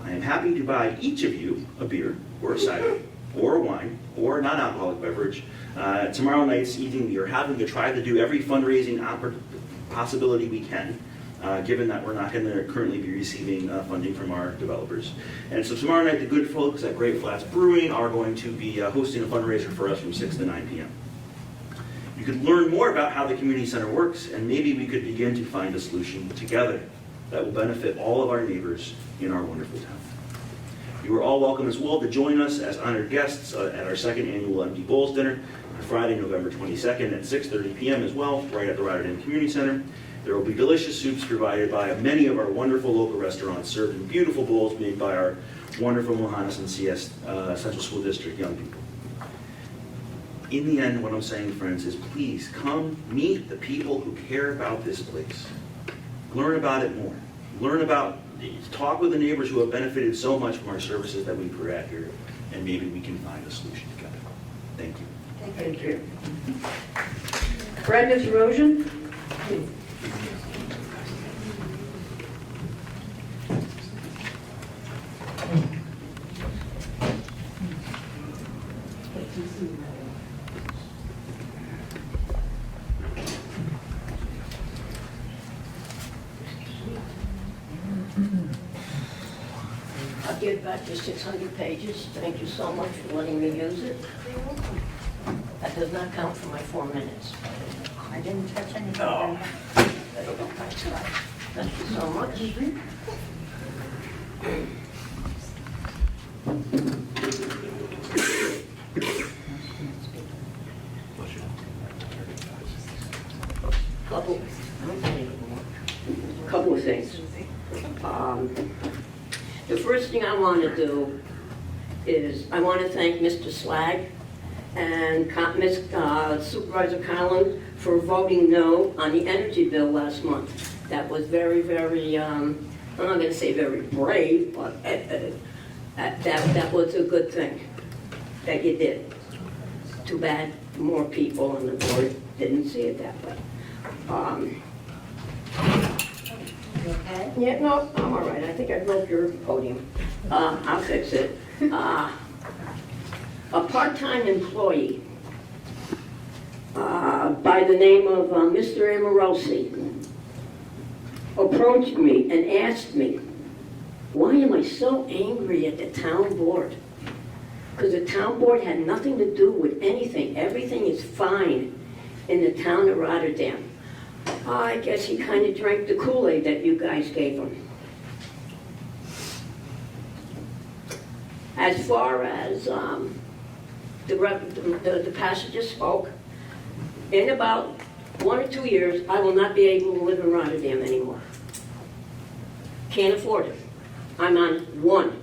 I am happy to buy each of you a beer, or a cider, or a wine, or a non-alcoholic beverage. Tomorrow night's evening, we are having to try to do every fundraising possibility we can, given that we're not going to currently be receiving funding from our developers. And so tomorrow night, the good folks at Great Flats Brewing are going to be hosting a fundraiser for us from 6 to 9 p.m. You could learn more about how the community center works, and maybe we could begin to find a solution together that will benefit all of our neighbors in our wonderful town. You are all welcome as well to join us as honored guests at our second annual Empty Bowls Dinner on Friday, November 22nd at 6:30 p.m. as well, right at the Rotterdam Community Center. There will be delicious soups provided by many of our wonderful local restaurants, served in beautiful bowls made by our wonderful Mohannes and CS Central School District young people. In the end, what I'm saying, friends, is please come meet the people who care about this place. Learn about it more. Talk with the neighbors who have benefited so much from our services that we provide here, and maybe we can find a solution together. Thank you. Thank you. Brenda's erosion? I'll give back your 600 pages. Thank you so much for letting me use it. That does not count for my 4 minutes. I didn't touch anything. Oh. Thank you so much. Couple of things. The first thing I want to do is I want to thank Mr. Slag and Supervisor Collins for voting no on the energy bill last month. That was very, very, I'm not going to say very brave, but that was a good thing that you did. Too bad more people on the board didn't see it that way. You okay? Yeah, no, I'm all right. I think I broke your podium. I'll fix it. A part-time employee by the name of Mr. Amorosi approached me and asked me, why am I so angry at the town board? Because the town board had nothing to do with anything. Everything is fine in the town of Rotterdam. I guess he kind of drank the Kool-Aid that you guys gave him. As far as the passenger spoke, in about 1 or 2 years, I will not be able to live in Rotterdam anymore. Can't afford it. I'm on one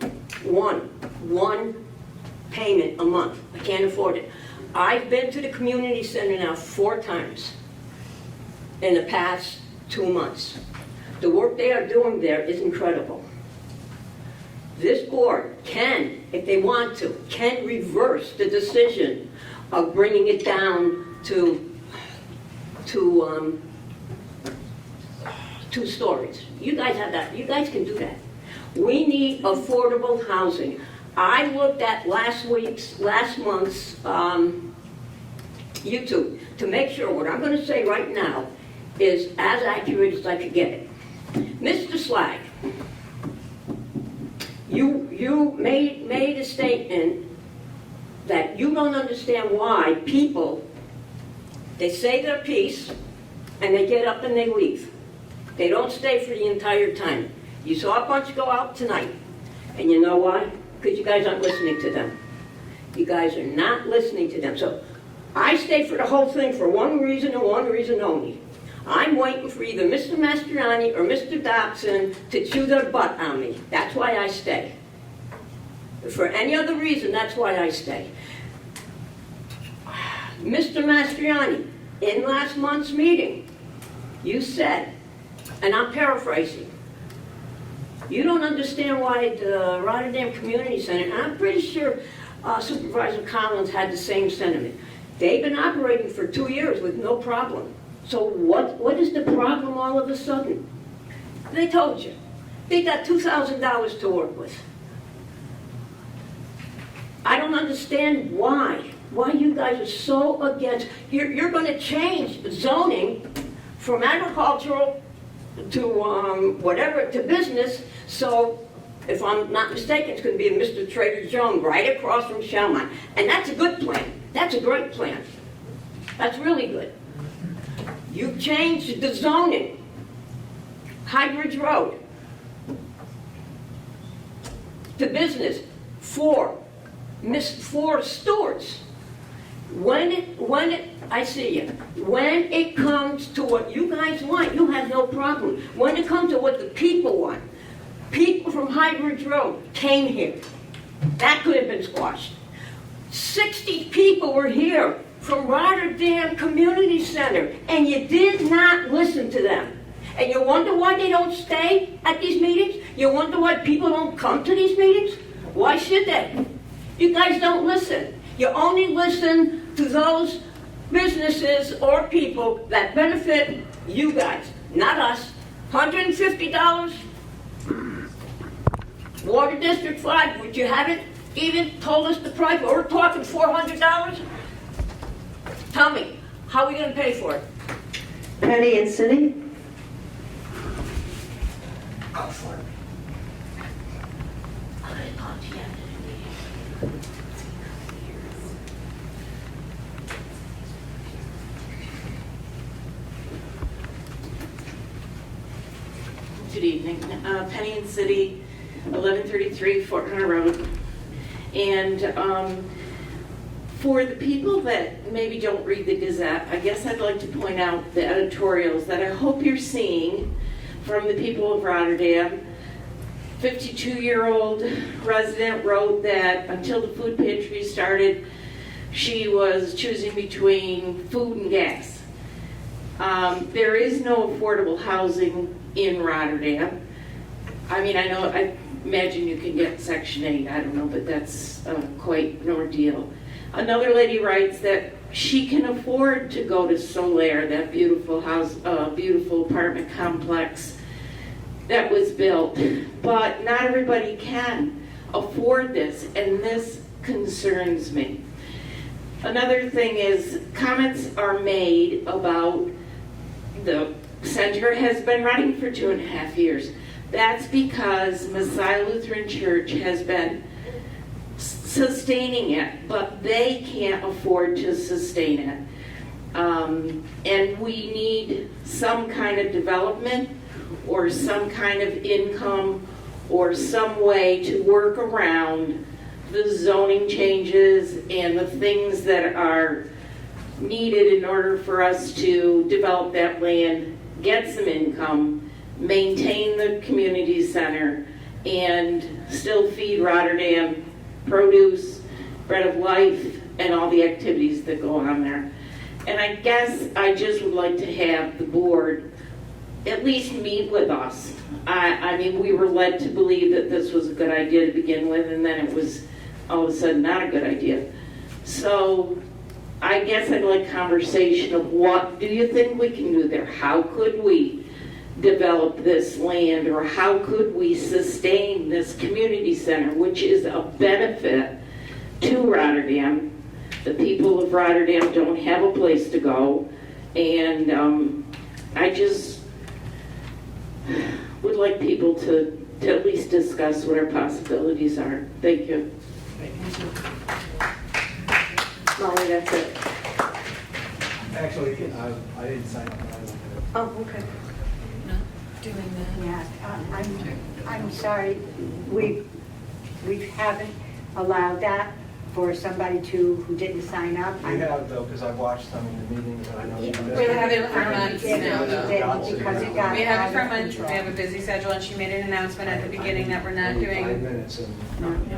payment a month. I can't afford it. I've been to the community center now 4 times in the past 2 months. The work they are doing there is incredible. This board can, if they want to, can reverse the decision of bringing it down to 2 stories. You guys have that. You guys can do that. We need affordable housing. I looked at last month's YouTube to make sure what I'm going to say right now is as accurate as I could get it. Mr. Slag, you made a statement that you don't understand why people, they say their piece and they get up and they leave. They don't stay for the entire time. You saw a bunch go out tonight. And you know why? Because you guys aren't listening to them. You guys are not listening to them. So I stay for the whole thing for one reason and one reason only. I'm waiting for either Mr. Mastriani or Mr. Dobson to chew their butt on me. That's why I stay. For any other reason, that's why I stay. Mr. Mastriani, in last month's meeting, you said, and I'm paraphrasing, you don't understand why the Rotterdam Community Center, and I'm pretty sure Supervisor Collins had the same sentiment. They've been operating for 2 years with no problem. So what is the problem all of a sudden? They told you. They got $2,000 to work with. I don't understand why you guys are so against. You're going to change zoning from agricultural to whatever, to business. So if I'm not mistaken, it's going to be a Mr. Trader Joe's right across from Shelmont. And that's a good plan. That's a great plan. That's really good. You changed the zoning. High Bridge Road to business for stewards. I see you. When it comes to what you guys want, you have no problem. When it comes to what the people want, people from High Bridge Road came here. That could have been squashed. 60 people were here from Rotterdam Community Center, and you did not listen to them. And you wonder why they don't stay at these meetings? You wonder why people don't come to these meetings? Why should they? You guys don't listen. You only listen to those businesses or people that benefit you guys, not us. $150? Water District 5, which you haven't even told us the price, we're talking $400? Tell me, how are we going to pay for it? Penny and Cindy? Go for it. I'm going to talk to you after the meeting. Good evening. Penny and City, 1133 Fort Hunter Road. And for the people that maybe don't read the Gazette, I guess I'd like to point out the editorials that I hope you're seeing from the people of Rotterdam. 52-year-old resident wrote that until the food pantry started, she was choosing between food and gas. There is no affordable housing in Rotterdam. I mean, I imagine you can get Section 8, I don't know, but that's quite an ordeal. Another lady writes that she can afford to go to Solaire, that beautiful house, beautiful apartment complex that was built, but not everybody can afford this, and this concerns me. Another thing is, comments are made about the center has been running for 2.5 years. That's because Messiah Lutheran Church has been sustaining it, but they can't afford to sustain it. And we need some kind of development or some kind of income or some way to work around the zoning changes and the things that are needed in order for us to develop that land, get some income, maintain the community center, and still feed Rotterdam produce, bread of life, and all the activities that go on there. And I guess I just would like to have the board at least meet with us. I mean, we were led to believe that this was a good idea to begin with, and then it was all of a sudden not a good idea. So I guess I'd like conversation of what do you think we can do there? How could we develop this land, or how could we sustain this community center, which is a benefit to Rotterdam. The people of Rotterdam don't have a place to go, and I just would like people to at least discuss what our possibilities are. Thank you. Molly, that's it. Actually, I didn't sign up. Oh, okay. Doing that. Yeah, I'm sorry, we haven't allowed that for somebody who didn't sign up. We have though, because I've watched some of the meetings and I know you We have it for months now, though. Because it got We have it for out of months, we have a busy schedule, and she made an announcement at the beginning that we're not 5 doing, minutes and.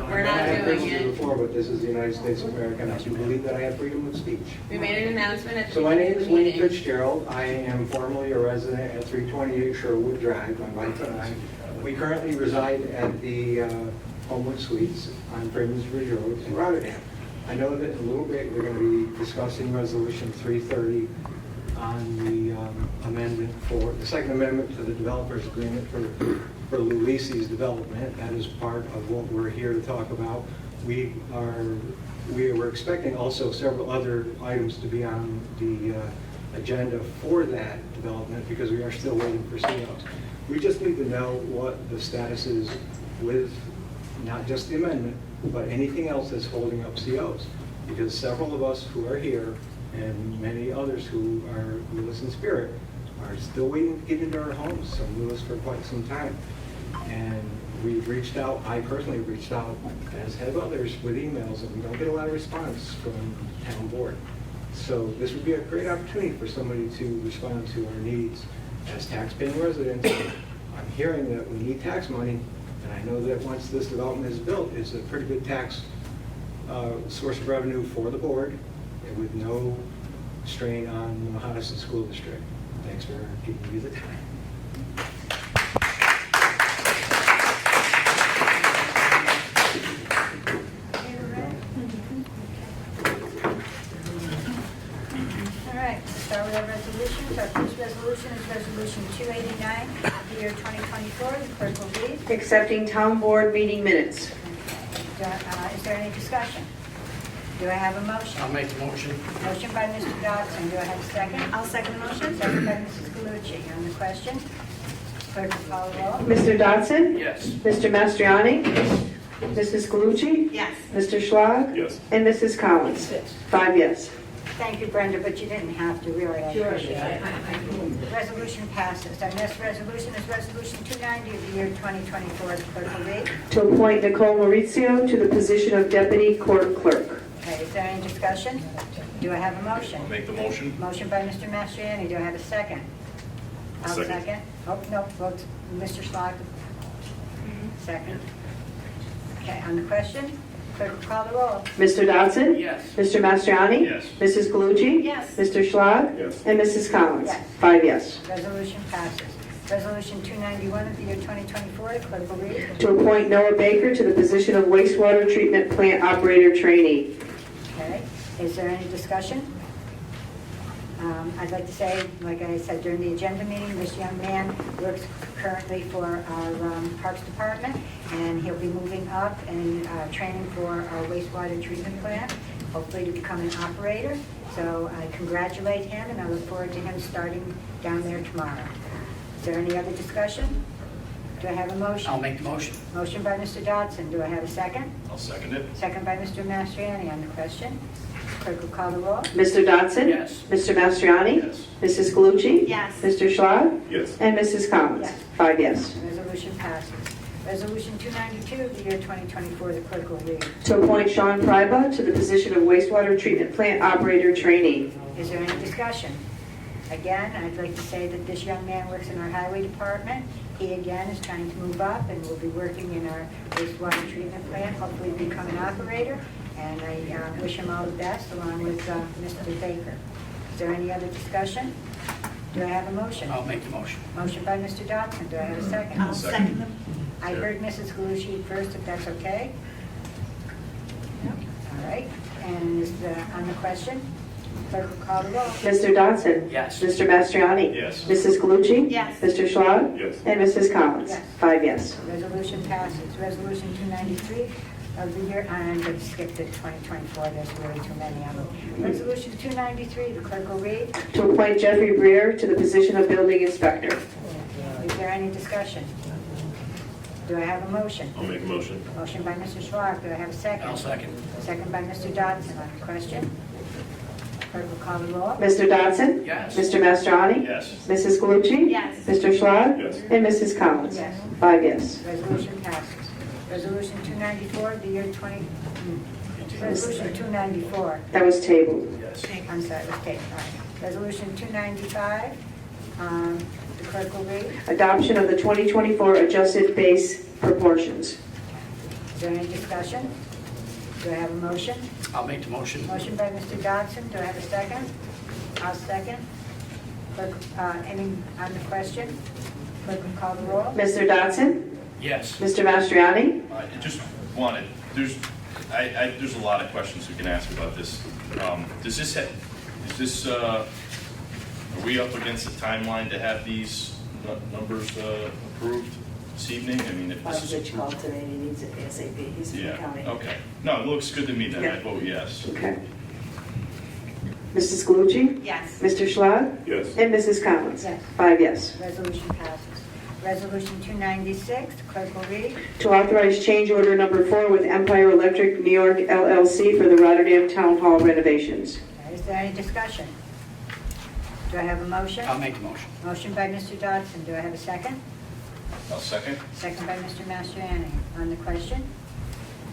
we're not I've doing heard you it. before, but this is the United States of America, and I do believe that I have freedom of speech. We made an announcement at the So my name beginning is of the Wayne meeting. Fitzgerald. I am formerly a resident at 328 Sherwood Drive, my wife and I. We currently reside at the Homewood Suites on Freeman's Bridge Road in Rotterdam. I know that in a little bit, we're going to be discussing Resolution 330 on the amendment for, the second amendment to the developer's agreement for Luisi's development. That is part of what we're here to talk about. We were expecting also several other items to be on the agenda for that development because we are still waiting for COs. We just need to know what the status is with not just the amendment, but anything else that's holding up COs. Because several of us who are here and many others who are with us in spirit are still waiting to get into our homes, some with us for quite some time. And we've reached out, I personally have reached out, as have others, with emails, and we don't get a lot of response from town board. So this would be a great opportunity for somebody to respond to our needs. As tax-paying residents, I'm hearing that we need tax money, and I know that once this development is built, it's a pretty good tax source of revenue for the board, and with no strain on the Hoddesdon School District. Thanks for giving me the time. All right, let's start with our resolutions. Our first resolution is Resolution 289, the year 2024. The clerk will read. Accepting town board meeting minutes. Is there any discussion? Do I have a motion? I'll make the motion. Motion by Mr. Dodson. Do I have a second? I'll second the motion. Second by Mrs. Galucci. On the question, clerk will call the roll. Mr. Dodson? Yes. Mr. Mastriani? Mrs. Galucci? Yes. Mr. Schlag? Yes. And Mrs. Collins? 5 yes. Thank you, Brenda, but you didn't have to, really. I appreciate it. The resolution passes. Our next resolution is Resolution 290 of the year 2024. The clerk will read. To appoint Nicole Maurizio to the position of Deputy Court Clerk. Okay, is there any discussion? Do I have a motion? Make the motion. Motion by Mr. Mastriani. Do I have a second? I'll Second. Oh, no, vote Mr. Schlag. Second. Okay, on the question, clerk will call the roll. Mr. Dodson? Yes. Mr. Mastriani? Yes. Mrs. Galucci? Yes. Mr. Schlag? Yes. And Mrs. Collins? Yes. 5 yes. Resolution passes. Resolution 291 of the year 2024, the clerk will read. To appoint Noah Baker to the position of wastewater treatment plant operator trainee. Okay, is there any discussion? I'd like to say, like I said during the agenda meeting, this young man works currently for our Parks Department, and he'll be moving up and training for our wastewater treatment plant, hopefully to become an operator. So I congratulate him, and I look forward to him starting down there tomorrow. Is there any other discussion? Do I have a motion? I'll make the motion. Motion by Mr. Dodson. Do I have a second? I'll second it. Second by Mr. Mastriani on the question. Clerk will call the roll. Mr. Dodson? Yes. Mr. Mastriani? Yes. Mrs. Galucci? Yes. Mr. Schlag? Yes. And Mrs. Collins? Yes. 5 yes. Resolution passes. Resolution 292 of the year 2024, the clerk will read. To appoint Sean Pryba to the position of wastewater treatment plant operator trainee. Is there any discussion? Again, I'd like to say that this young man works in our highway department. He again is trying to move up and will be working in our wastewater treatment plant, hopefully become an operator. And I wish him all the best along with Mr. Baker. Is there any other discussion? Do I have a motion? I'll make the motion. Motion by Mr. Dodson. Do I have a second? I'll second them. I heard Mrs. Galucci first, if that's okay. All right, and on the question, Clerk will call the roll. Mr. Dodson? Yes. Mr. Mastriani? Yes. Mrs. Galucci? Yes. Mr. Schlag? Yes. And Mrs. Collins? Yes. 5 yes. Resolution passes. Resolution 293 of the year, I'm going to skip to 2024, there's really too many of them. Resolution 293, the clerk will read. To appoint Jeffrey Breer to the position of building inspector. Is there any discussion? Do I have a motion? I'll make a motion. Motion by Mr. Schlag, do I have a second? I'll second. Second by Mr. Dodson on the question. Clerk will call the roll. Mr. Dodson? Yes. Mr. Mastriani? Yes. Mrs. Galucci? Yes. Mr. Schlag? Yes. And Mrs. Collins? Yes. 5 yes. Resolution passes. Resolution 294, the year 20, Resolution 294. That was tabled. I'm sorry, it was taken. All right. Resolution 295, the clerk will read. Adoption of the 2024 adjusted base proportions. Is there any discussion? Do I have a motion? I'll make the motion. Motion by Mr. Dodson, do I have a second? I'll second. Clerk, any on the question? Clerk will call the roll. Mr. Dodson? Yes. Mr. Mastriani? I just wanted, there's a lot of questions we can ask about this. Are we up against the timeline to have these numbers approved this evening? I mean, if this is. called today, he needs it ASAP, he's Yeah, okay. No, it looks good to me then, I vote yes. Okay. Mrs. Galucci? Yes. Mr. Schlag? Yes. And Mrs. Collins? Yes. 5 yes. Resolution passes. Resolution 296, the clerk will read. To authorize change order number 4 with Empire Electric New York LLC for the Rotterdam Town Hall renovations. Is there any discussion? Do I have a motion? I'll make the motion. Motion by Mr. Dodson, do I have a second? I'll second. Second by Mr. Mastriani. On the question,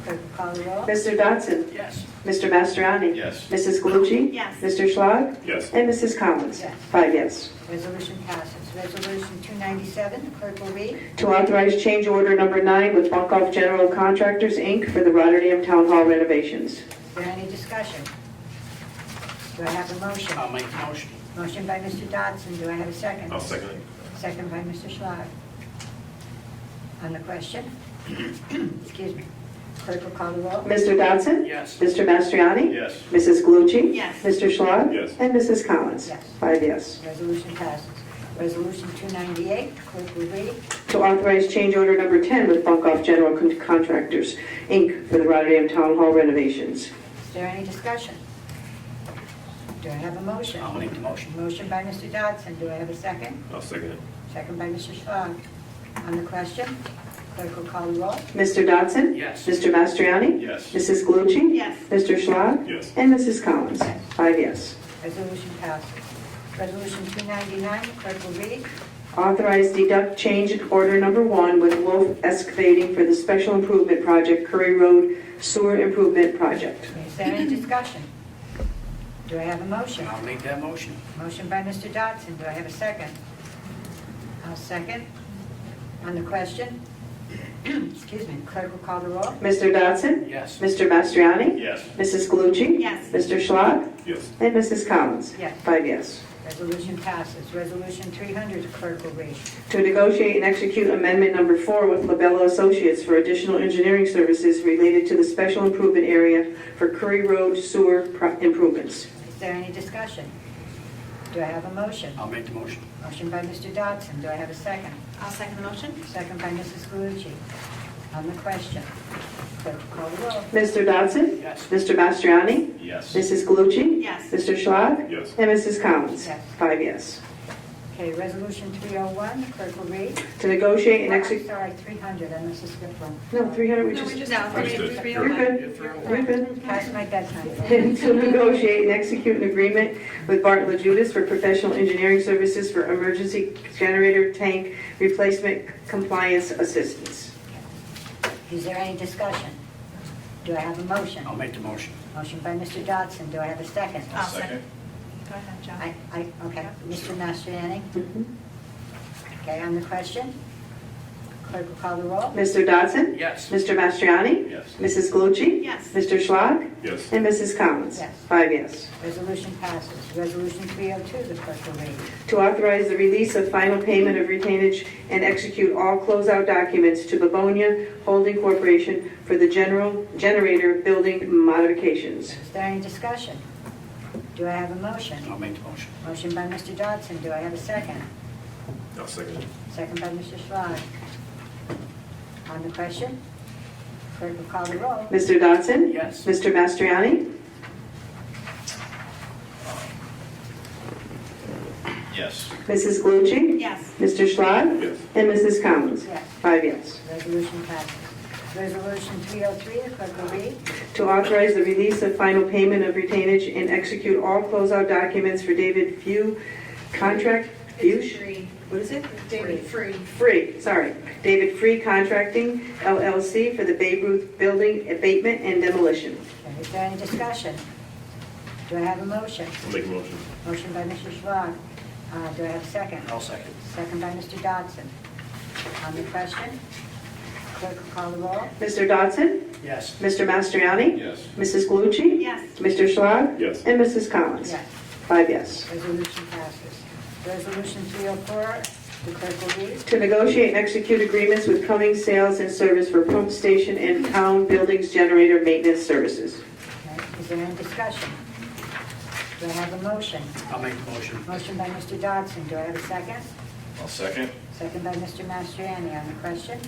clerk will call the roll. Mr. Dodson? Yes. Mr. Mastriani? Yes. Mrs. Galucci? Yes. Mr. Schlag? Yes. And Mrs. Collins? Yes. 5 yes. Resolution passes. Resolution 297, the clerk will read. To authorize change order number 9 with Bunkoff General Contractors, Inc. for the Rotterdam Town Hall renovations. Is there any discussion? Do I have a motion? I'll make the motion. Motion by Mr. Dodson, do I have a second? I'll second it. Second by Mr. Schlag. On the question, excuse me, clerk will call the roll. Mr. Dodson? Yes. Mr. Mastriani? Yes. Mrs. Galucci? Yes. Mr. Schlag? Yes. And Mrs. Collins? Yes. 5 yes. Resolution passes. Resolution 298, the clerk will read. To authorize change order number 10 with Bunkoff General Contractors, Inc. for the Rotterdam Town Hall renovations. Is there any discussion? Do I have a motion? I'll make the motion. Motion by Mr. Dodson, do I have a second? I'll second it. Second by Mr. Schlag. On the question, clerk will call the roll. Mr. Dodson? Yes. Mr. Mastriani? Yes. Mrs. Galucci? Yes. Mr. Schlag? Yes. And Mrs. Collins? Yes. 5 yes. Resolution passes. Resolution 299, the clerk will read. Authorize deduct change order number 1 with Wolf Excavating for the Special Improvement Project, Curry Road Sewer Improvement Project. Is there any discussion? Do I have a motion? I'll make that motion. Motion by Mr. Dodson, do I have a second? I'll second. On the question, excuse me, clerk will call the roll. Mr. Dodson? Yes. Mr. Mastriani? Yes. Mrs. Galucci? Yes. Mr. Schlag? Yes. And Mrs. Collins? Yes. 5 yes. Resolution passes. Resolution 300, the clerk will read. To negotiate and execute amendment number 4 with Labella Associates for additional engineering services related to the special improvement area for Curry Road sewer improvements. Is there any discussion? Do I have a motion? I'll make the motion. Motion by Mr. Dodson, do I have a second? I'll second the motion. Second by Mrs. Galucci. On the question, clerk will call the roll. Mr. Dodson? Yes. Mr. Mastriani? Yes. Mrs. Galucci? Yes. Mr. Schlag? Yes. And Mrs. Collins? Yes. 5 yes. Okay, resolution 301, the clerk will read. To negotiate and I'm execute... sorry, 300, I must have skipped one. No, 300, we No, just... we just allocated You're good. You're good. Past my bedtime. To negotiate and execute an agreement with Bartlett Judas for professional engineering services for emergency generator tank replacement compliance assistance. Is there any discussion? Do I have a motion? I'll make the motion. Motion by Mr. Dodson, do I have a second? I'll Second. Go ahead, John. Okay, Mr. Mastriani? Mhm. Okay, on the question, clerk will call the roll. Mr. Dodson? Yes. Mr. Mastriani? Yes. Mrs. Galucci? Yes. Mr. Schlag? Yes. And Mrs. Collins? Yes. 5 yes. Resolution passes. Resolution 302, the clerk will read. To authorize the release of final payment of retainage and execute all closeout documents to Livonia Holding Corporation for the generator building modifications. Is there any discussion? Do I have a motion? I'll make the motion. Motion by Mr. Dodson. Do I have a second? I'll second it. Second by Mr. Schlage. On the question, clerk will call the roll. Mr. Dodson? Yes. Mr. Mastriani? Yes. Mrs. Glucci? Yes. Mr. Schlage? Yes. And Mrs. Collins? Yes. 5 yes. Resolution passes. Resolution 303, the clerk will read. To authorize the release of final payment of retainage and execute all closeout documents for David Few contract, Fuchs? What is it? David Free. Free, sorry. David Free Contracting LLC for the Babe Ruth Building abatement and demolition. Okay, is there any discussion? Do I have a motion? I'll make a motion. Motion by Mr. Schlage. Do I have a second? I'll second. Second by Mr. Dodson. On the question, clerk will call the roll. Mr. Dodson? Yes. Mr. Mastriani? Yes. Mrs. Glucci? Yes. Mr. Schlage? Yes. And Mrs. Collins? Yes. 5 yes. Resolution passes. Resolution 304, the clerk will read. To negotiate and execute agreements with Cummings Sales and Service for pump station and town buildings generator maintenance services. Okay, is there any discussion? Do I have a motion? I'll make the motion. Motion by Mr. Dodson. Do I have a second? I'll second. Second by Mr. Mastriani. On the question,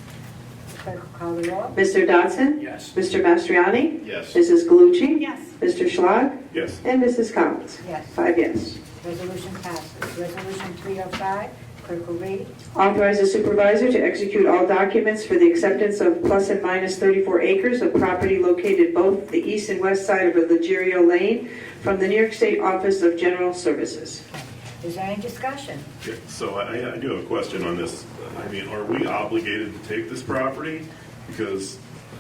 clerk will call the roll. Mr. Dodson? Yes. Mr. Mastriani? Yes. Mrs. Glucci? Yes. Mr. Schlage? Yes. And Mrs. Collins? Yes. 5 yes. Resolution passes. Resolution 305, clerk will read. Authorize the supervisor to execute all documents for the acceptance of plus and minus 34 acres of property located both the east and west side of Ruggiero Lane from the New York State Office of General Services. Is there any discussion? Yeah, so I do have a question on this. I mean, are we obligated to take this property? Because,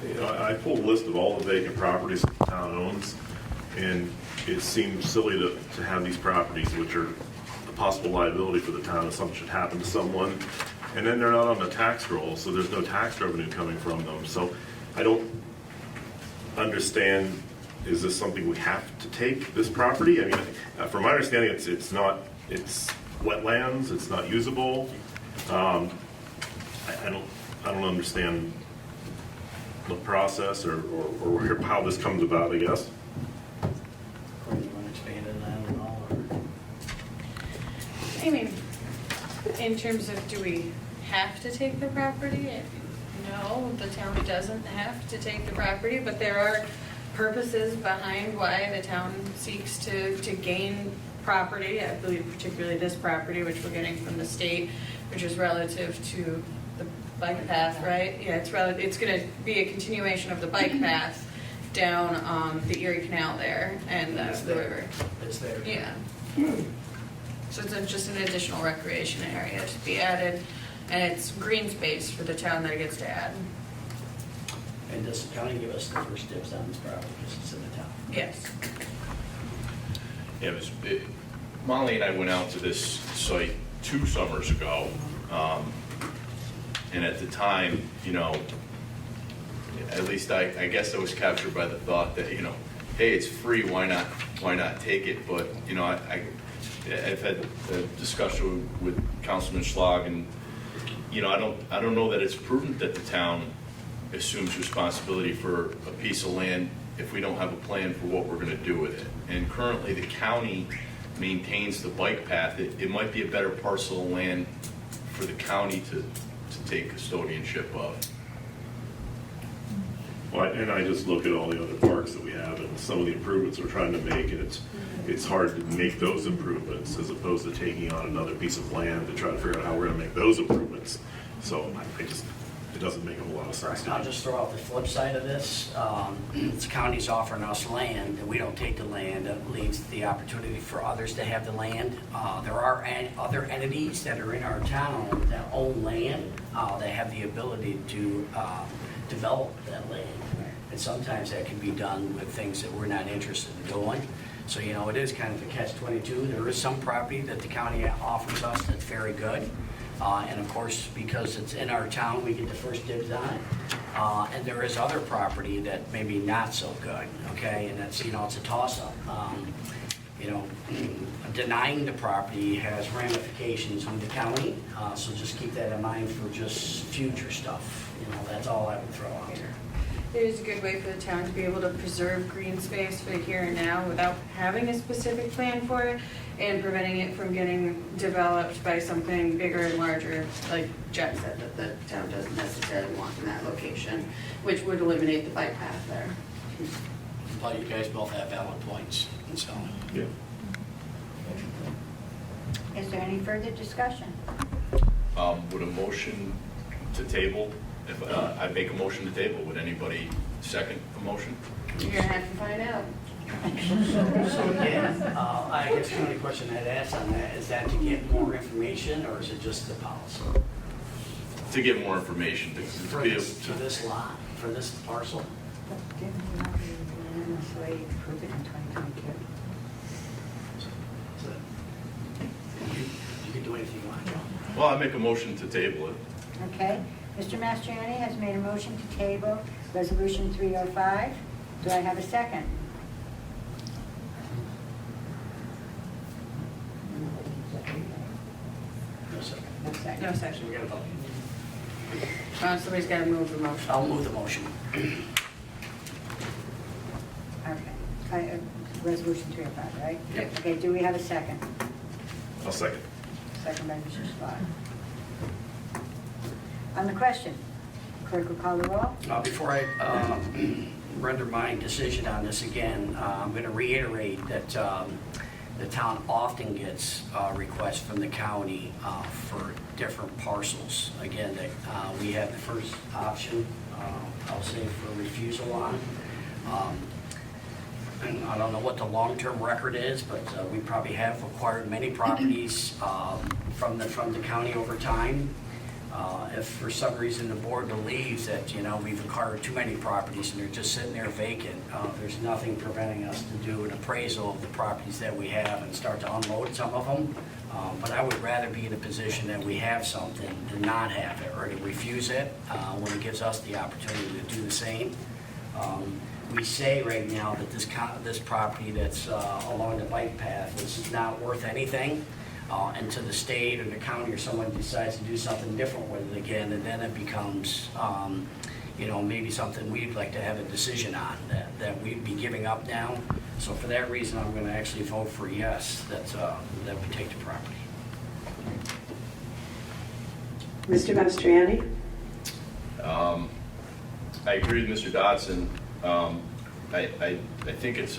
you know, I pulled a list of all the vacant properties that the town owns, and it seems silly to have these properties, which are a possible liability for the town if something should happen to someone, and then they're not on the tax roll, so there's no tax revenue coming from them. So I don't understand, is this something we have to take, this property? I mean, from my understanding, it's wetlands, it's not usable. I don't understand the process or how this comes about, I guess. You want to expand on that at all? I mean, in terms of do we have to take the property? No, the town doesn't have to take the property, but there are purposes behind why the town seeks to gain property. I believe particularly this property, which we're getting from the state, which is relative to the bike path, right? Yeah, it's going to be a continuation of the bike path down the Erie Canal there and the river. It's there. Yeah. So it's just an additional recreation area to be added, and it's green space for the town that it gets to add. And does the county give us the first dibs on this property because it's in the town? Yes. Yeah, Molly and I went out to this site 2 summers ago, and at the time, you know, at least I guess I was captured by the thought that, you know, hey, it's free, why not take it? But, you know, I've had a discussion with Councilman Schlage, and, you know, I don't know that it's prudent that the town assumes responsibility for a piece of land if we don't have a plan for what we're going to do with it. And currently, the county maintains the bike path. It might be a better parcel of land for the county to take custodianship of. Well, and I just look at all the other parks that we have and some of the improvements we're trying to make, and it's hard to make those improvements as opposed to taking on another piece of land to try to figure out how we're going to make those improvements. So it doesn't make a whole lot of sense. I'll just throw out the flip side of this. The county's offering us land, and we don't take the land. It leaves the opportunity for others to have the land. There are other entities that are in our town that own land. They have the ability to develop that land. And sometimes that can be done with things that we're not interested in doing. So, you know, it is kind of a catch-22. There is some property that the county offers us that's very good. And of course, because it's in our town, we get the first dibs on it. And there is other property that maybe not so good, okay? And that's, you know, it's a toss-up. You know, denying the property has ramifications on the county, so just keep that in mind for just future stuff. You know, that's all I would throw out there. It is a good way for the town to be able to preserve green space for the here and now without having a specific plan for it and preventing it from getting developed by something bigger and larger, like Jen said, that the town doesn't necessarily want in that location, which would eliminate the bike path there. But you guys both have valid points, and so. Yeah. Is there any further discussion? Would a motion to table, if I make a motion to table, would anybody second a motion? You're gonna have to find out. So again, I guess the only question I'd ask on that, is that to get more information, or is it just the policy? To get more information, to For be able this, to. for this lot, for this parcel? Didn't we not unanimously approve it in 2022? So, you can do anything you want, Joe. Well, I make a motion to table it. Okay, Mr. Mastriani has made a motion to table Resolution 305. Do I have a second? No second. No second. No So section. we got to vote. Somebody's gotta move the motion. I'll move the motion. Okay. Resolution 305, right? Yep. Okay, do we have a second? I'll second. Second by Mr. Spot. On the question, clerk will call the roll. Before I render my decision on this again, I'm going to reiterate that the town often gets requests from the county for different parcels. Again, that we have the first option, I'll say, for refusal on. And I don't know what the long-term record is, but we probably have acquired many properties from the county over time. If for some reason the board believes that, we've acquired too many properties and they're just sitting there vacant, there's nothing preventing us to do an appraisal of the properties that we have and start to unload some of them. But I would rather be in a position that we have something than not have it, or to refuse it when it gives us the opportunity to do the same. We say right now that this property that's along the bike path is not worth anything. And to the state or the county or someone decides to do something different with it again, and then it becomes, maybe something we'd like to have a decision on, that we'd be giving up now. So for that reason, I'm going to actually vote for yes, that we take the property. Mr. Mastriani? I agree with Mr. Dodson. I think it's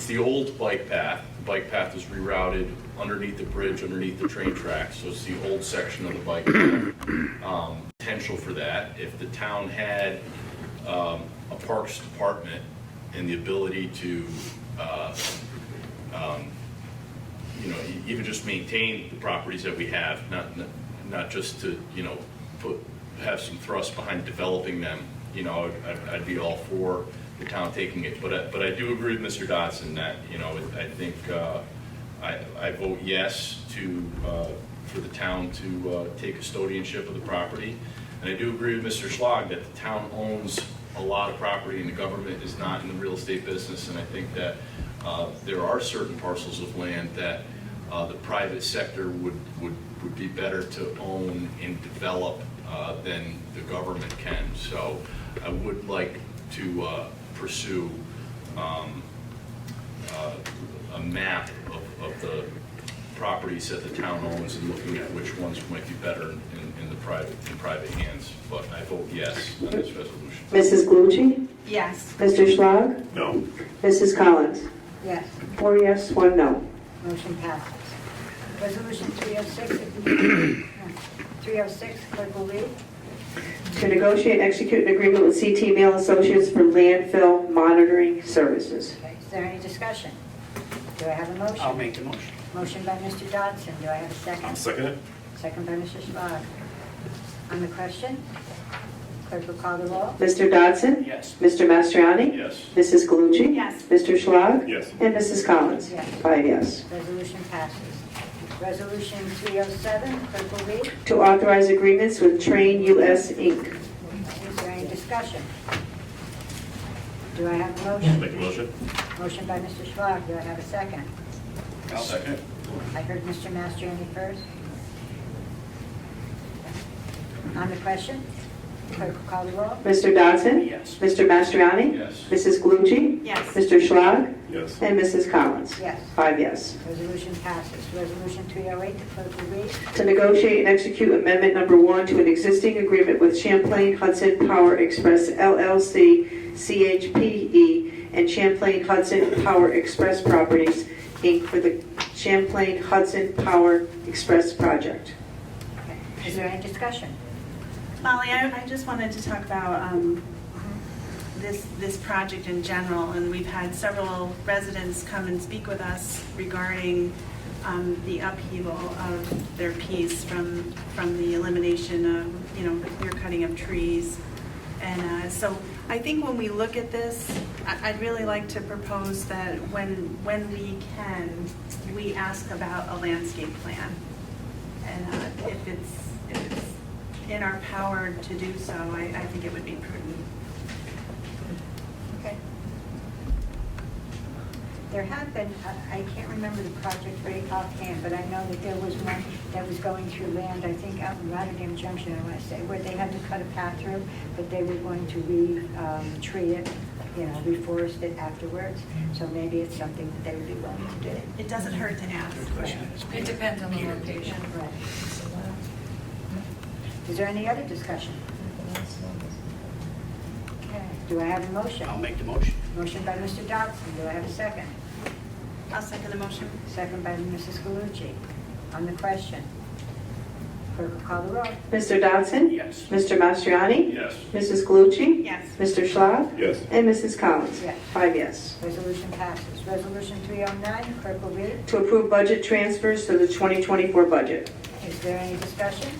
the old bike path. The bike path is rerouted underneath the bridge, underneath the train tracks, so it's the old section of the bike path. Potential for that. If the town had a parks department and the ability to, even just maintain the properties that we have, not just to, have some thrust behind developing them, I'd be all for the town taking it. But I do agree with Mr. Dodson that, I think I vote yes for the town to take custodianship of the property. And I do agree with Mr. Schlag that the town owns a lot of property and the government is not in the real estate business. And I think that there are certain parcels of land that the private sector would be better to own and develop than the government can. So I would like to pursue a map of the properties that the town owns and looking at which ones might be better in private hands. But I vote yes on this resolution. Mrs. Glucci? Yes. Mr. Schlag? No. Mrs. Collins? Yes, 4 yes, 1 no. motion passes. Resolution 306, clerk will read. To negotiate and execute an agreement with CT Mail Associates for landfill monitoring services. Okay, is there any discussion? Do I have a motion? I'll make the motion. Motion by Mr. Dodson. Do I have a second? I'll second it. Second by Mr. Schlag. On the question, clerk will call the roll. Mr. Dodson? Yes. Mr. Mastriani? Yes. Mrs. Glucci? Yes. Mr. Schlag? Yes. And Mrs. Collins? Yes. 5 yes. Resolution passes. Resolution 307, clerk will read. To authorize agreements with Train US Inc. Is there any discussion? Do I have a motion? Make a motion. Motion by Mr. Schlag. Do I have a second? I'll second. I heard Mr. Mastriani first. On the question, Clerk will call the roll. Mr. Dodson? Yes. Mr. Mastriani? Yes. Mrs. Galucci? Yes. Mr. Schlag? Yes. And Mrs. Collins? Yes. 5 yes. Resolution passes. Resolution 308, the clerk will read. To negotiate and execute Amendment Number 1 to an existing agreement with Champlain Hudson Power Express LLC, CHPE, and Champlain Hudson Power Express Properties, Inc. for the Champlain Hudson Power Express project. Okay. Is there any discussion? Molly, I just wanted to talk about this project in general, and we've had several residents come and speak with us regarding the upheaval of their piece from the elimination of, the clear cutting of trees. And so I think when we look at this, I'd really like to propose that when we can, we ask about a landscape plan. And if it's in our power to do so, I think it would be prudent. Okay. There have been, I can't remember the project right offhand, but I know that there was one that was going through land, I think out in Rotterdam Junction, I want to say, where they had to cut a path through, but they were going to re-tree it, reforest it afterwards. So maybe it's something that they would be willing to do. It doesn't hurt to ask. It depends on the location. Right. Is there any other discussion? Okay. Do I have a motion? I'll make the motion. Motion by Mr. Dodson. Do I have a second? I'll second the motion. Second by Mrs. Galucci. On the question. Clerk will call the roll. Mr. Dodson? Yes. Mr. Mastriani? Yes. Mrs. Galucci? Yes. Mr. Schlag? Yes. And Mrs. Collins? Yes. 5 yes. Resolution passes. Resolution 309, clerk will read. To approve budget transfers to the 2024 budget. Is there any discussion?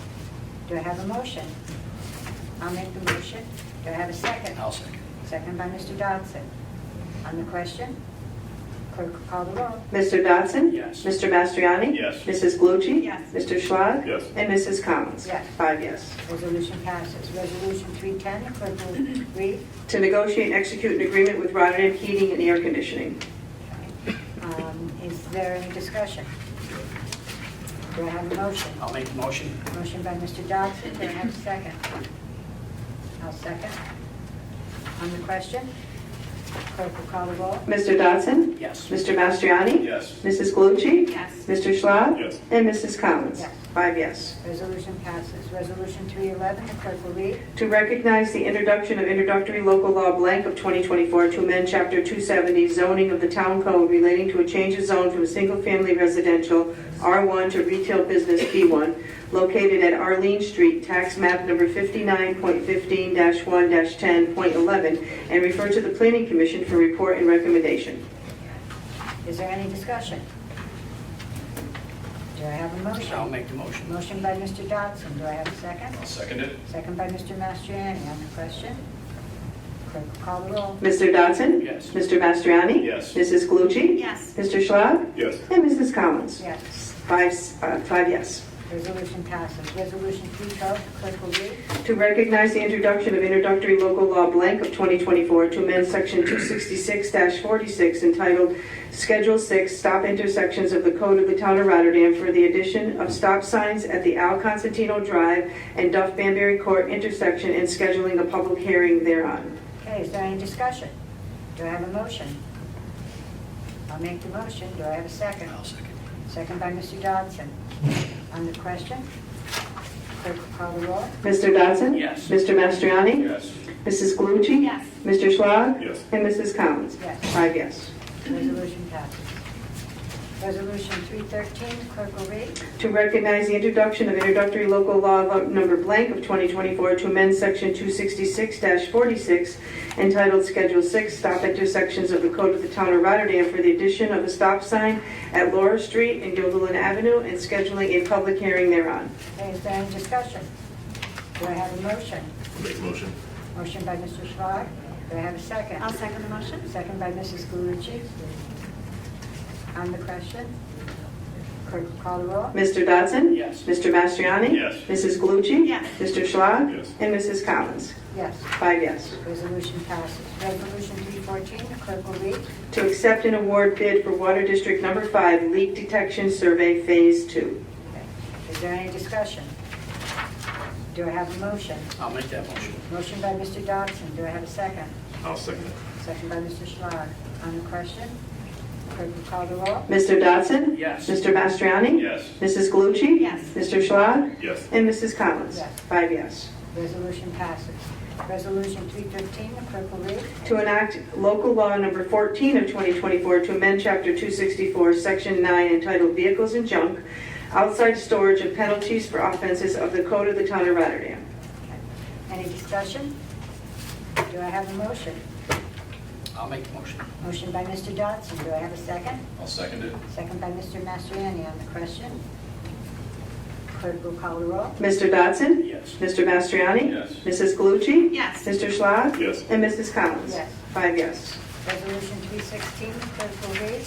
Do I have a motion? I'll make the motion. Do I have a second? I'll second. Second by Mr. Dodson. On the question, clerk will call the roll. Mr. Dodson? Yes. Mr. Mastriani? Yes. Mrs. Galucci? Yes. Mr. Schlag? Yes. And Mrs. Collins? Yes. 5 yes. Resolution passes. Resolution 310, the clerk will read. To negotiate and execute an agreement with Rotterdam Heating and Air Conditioning. Is there any discussion? Do I have a motion? I'll make the motion. Motion by Mr. Dodson. Do I have a second? I'll second. On the question, clerk will call the roll. Mr. Dodson? Yes. Mr. Mastriani? Yes. Mrs. Galucci? Yes. Mr. Schlag? Yes. And Mrs. Collins? Yes. 5 yes. Resolution passes. Resolution 311, the clerk will read. To recognize the introduction of introductory local law blank of 2024 to amend Chapter 270 zoning of the town code relating to a change of zone from single-family residential R1 to retail business B1 located at Arlene Street, tax map number 59.15-1-10.11, and refer to the Planning Commission for report and recommendation. Is there any discussion? Do I have a motion? I'll make the motion. Motion by Mr. Dodson. Do I have a second? I'll second it. Second by Mr. Mastriani. On the question, clerk will call the roll. Mr. Dodson? Yes. Mr. Mastriani? Yes. Mrs. Galucci? Yes. Mr. Schlag? Yes. And Mrs. Collins? Yes. 5 yes. Resolution passes. Resolution 312, the clerk will read. To recognize the introduction of introductory local law blank of 2024 to amend Section 266-46 entitled Schedule 6 Stop Intersections of the Code of the Town of Rotterdam for the addition of stop signs at the Al Constantino Drive and Duff Banbury Court intersection and scheduling a public hearing thereon. Okay, is there any discussion? Do I have a motion? I'll make the motion. Do I have a second? I'll second. Second by Mr. Dodson. On the question, clerk will call the roll. Mr. Dodson? Yes. Mr. Mastriani? Yes. Mrs. Galucci? Yes. Mr. Schlag? Yes. And Mrs. Collins? Yes. 5 yes. Resolution passes. Resolution 313, the clerk will read. To recognize the introduction of introductory local law number blank of 2024 to amend Section 266-46 entitled Schedule 6 Stop Intersections of the Code of the Town of Rotterdam for the addition of a stop sign at Laura Street and Gilderland Avenue and scheduling a public hearing thereon. Okay, is there any discussion? Do I have a motion? Make motion. Motion by Mr. Schlag. Do I have a second? I'll second the motion. Second by Mrs. Galucci. On the question, clerk will call the roll. Mr. Dodson? Yes. Mr. Mastriani? Yes. Mrs. Galucci? Yes. Mr. Schlag? Yes. And Mrs. Collins? Yes. 5 yes. Resolution passes. Resolution 314, the clerk will read. To accept and award bid for Water District Number 5 Leak Detection Survey Phase 2. Okay. Is there any discussion? Do I have a motion? I'll make that motion. Motion by Mr. Dodson. Do I have a second? I'll second it. Second by Mr. Schlage. On the question, clerk will call the roll. Mr. Dodson? Yes. Mr. Mastriani? Yes. Mrs. Galucci? Yes. Mr. Schlag? Yes. And Mrs. Collins? Yes. 5 yes. Resolution passes. Resolution 315, the clerk will read. To enact local law number 14 of 2024 to amend chapter 264, section 9 entitled Vehicles and Junk, outside storage and penalties for offenses of the Code of the Town of Rotterdam. Any discussion? Do I have a motion? I'll make the motion. Motion by Mr. Dodson. Do I have a second? I'll second it. Second by Mr. Mastriani. On the question, clerk will call the roll. Mr. Dodson? Yes. Mr. Mastriani? Yes. Mrs. Galucci? Yes. Mr. Schlag? Yes. And Mrs. Collins? Yes. 5 yes. Resolution 316, the clerk will read.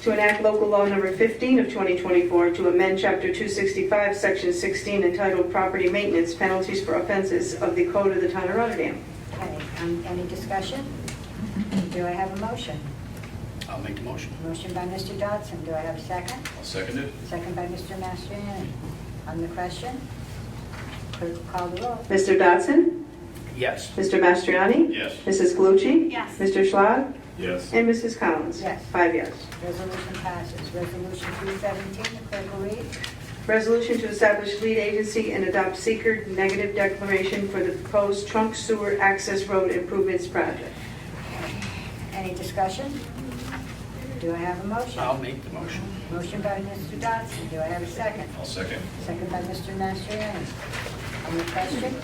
To enact local law number 15 of 2024 to amend chapter 265, section 16 entitled Property Maintenance Penalties for Offenses of the Code of the Town of Rotterdam. Okay, any discussion? Do I have a motion? I'll make the motion. Motion by Mr. Dodson. Do I have a second? I'll second it. Second by Mr. Mastriani. On the question, clerk will call the roll. Mr. Dodson? Yes. Mr. Mastriani? Yes. Mrs. Galucci? Yes. Mr. Schlag? Yes. And Mrs. Collins? Yes. 5 yes. Resolution passes. Resolution 317, the clerk will read. Resolution to establish lead agency and adopt seeker negative declaration for the proposed trunk sewer access road improvements project. Any discussion? Do I have a motion? I'll make the motion. Motion by Mr. Dodson. Do I have a second? I'll second. Second by Mr. Mastriani. On the question,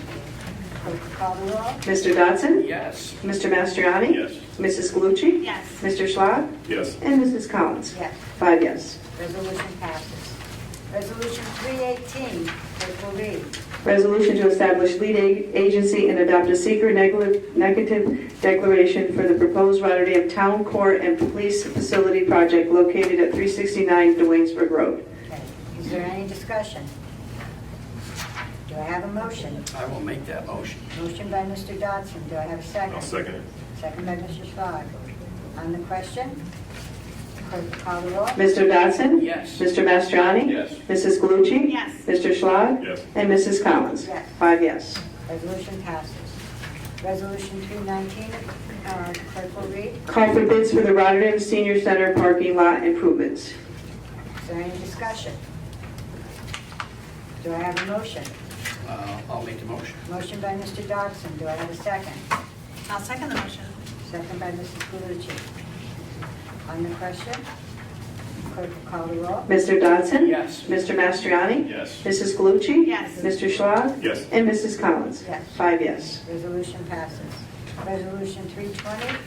clerk will call the roll. Mr. Dodson? Yes. Mr. Mastriani? Yes. Mrs. Galucci? Yes. Mr. Schlag? Yes. And Mrs. Collins? Yes. 5 yes. Resolution passes. Resolution 318, clerk will read. Resolution to establish lead agency and adopt a seeker negative declaration for the proposed Rotterdam Town Court and Police Facility project located at 369 Duanesburg Road. Okay. Is there any discussion? Do I have a motion? I will make that motion. Motion by Mr. Dodson. Do I have a second? I'll second it. Second by Mr. Schlag. On the question, clerk will call the roll. Mr. Dodson? Yes. Mr. Mastriani? Yes. Mrs. Galucci? Yes. Mr. Schlag? Yes. And Mrs. Collins? Yes. 5 yes. Resolution passes. Resolution 319, clerk will read. Call for bids for the Rotterdam Senior Center parking lot improvements. Is there any discussion? Do I have a motion? I'll make the motion. Motion by Mr. Dodson. Do I have a second? I'll second the motion. Second by Mrs. Galucci. On the question, clerk will call the roll. Mr. Dodson? Yes. Mr. Mastriani? Yes. Mrs. Galucci? Yes. Mr. Schlag? Yes. And Mrs. Collins? Yes. 5 yes. Resolution passes. Resolution 320,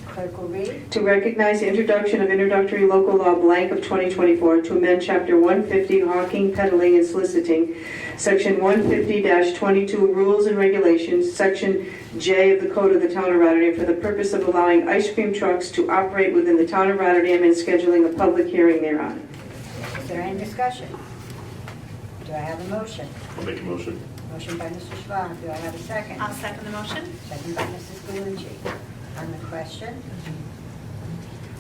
clerk will read. To recognize the introduction of introductory local law blank of 2024 to amend Chapter 150 Hawking, Peddling, and Soliciting, Section 150-22 Rules and Regulations, Section J of the Code of the Town of Rotterdam for the purpose of allowing ice cream trucks to operate within the Town of Rotterdam and scheduling a public hearing thereon. Is there any discussion? Do I have a motion? I'll make a motion. Motion by Mr. Schlag. Do I have a second? I'll second the motion. Second by Mrs. Galucci. On the question,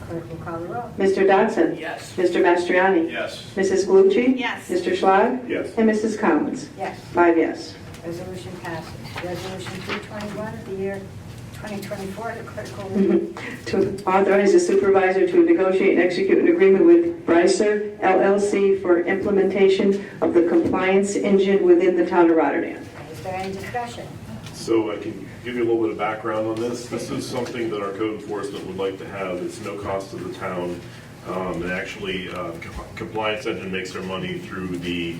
clerk will call the roll. Mr. Dodson? Yes. Mr. Mastriani? Yes. Mrs. Galucci? Yes. Mr. Schlag? Yes. And Mrs. Collins? Yes. 5 yes. Resolution passes. Resolution 321 of the year 2024, the clerk will read. To authorize the supervisor to negotiate and execute an agreement with Brycer LLC for implementation of the compliance engine within the Town of Rotterdam. Is there any discussion? So I can give you a little bit of background on this. This is something that our code enforcement would like to have. It's no cost to the town. And actually, Compliance Engine makes their money through the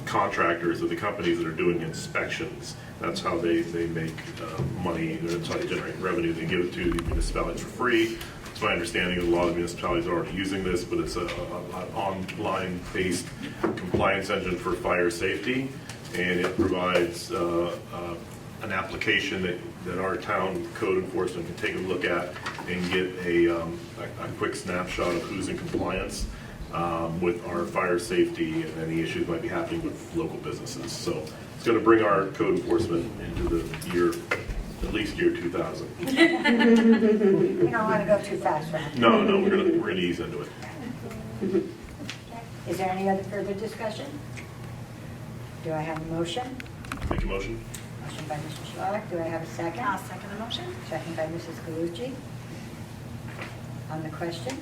contractors or the companies that are doing inspections. That's how they make money. That's how they generate revenue. They give it to the municipalities for free. It's my understanding that a lot of municipalities are already using this, but it's an online-based compliance engine for fire safety. And it provides an application that our town code enforcement can take a look at and get a quick snapshot of who's in compliance with our fire safety and any issues might be happening with local businesses. So it's going to bring our code enforcement into the year, at least year 2000. We don't want to go too fast, right? No, we're going to ease into it. Is there any other further discussion? Do I have a motion? Make a motion? Motion by Mr. Schlag. Do I have a second? I'll second the motion. Second by Mrs. Galucci. On the question?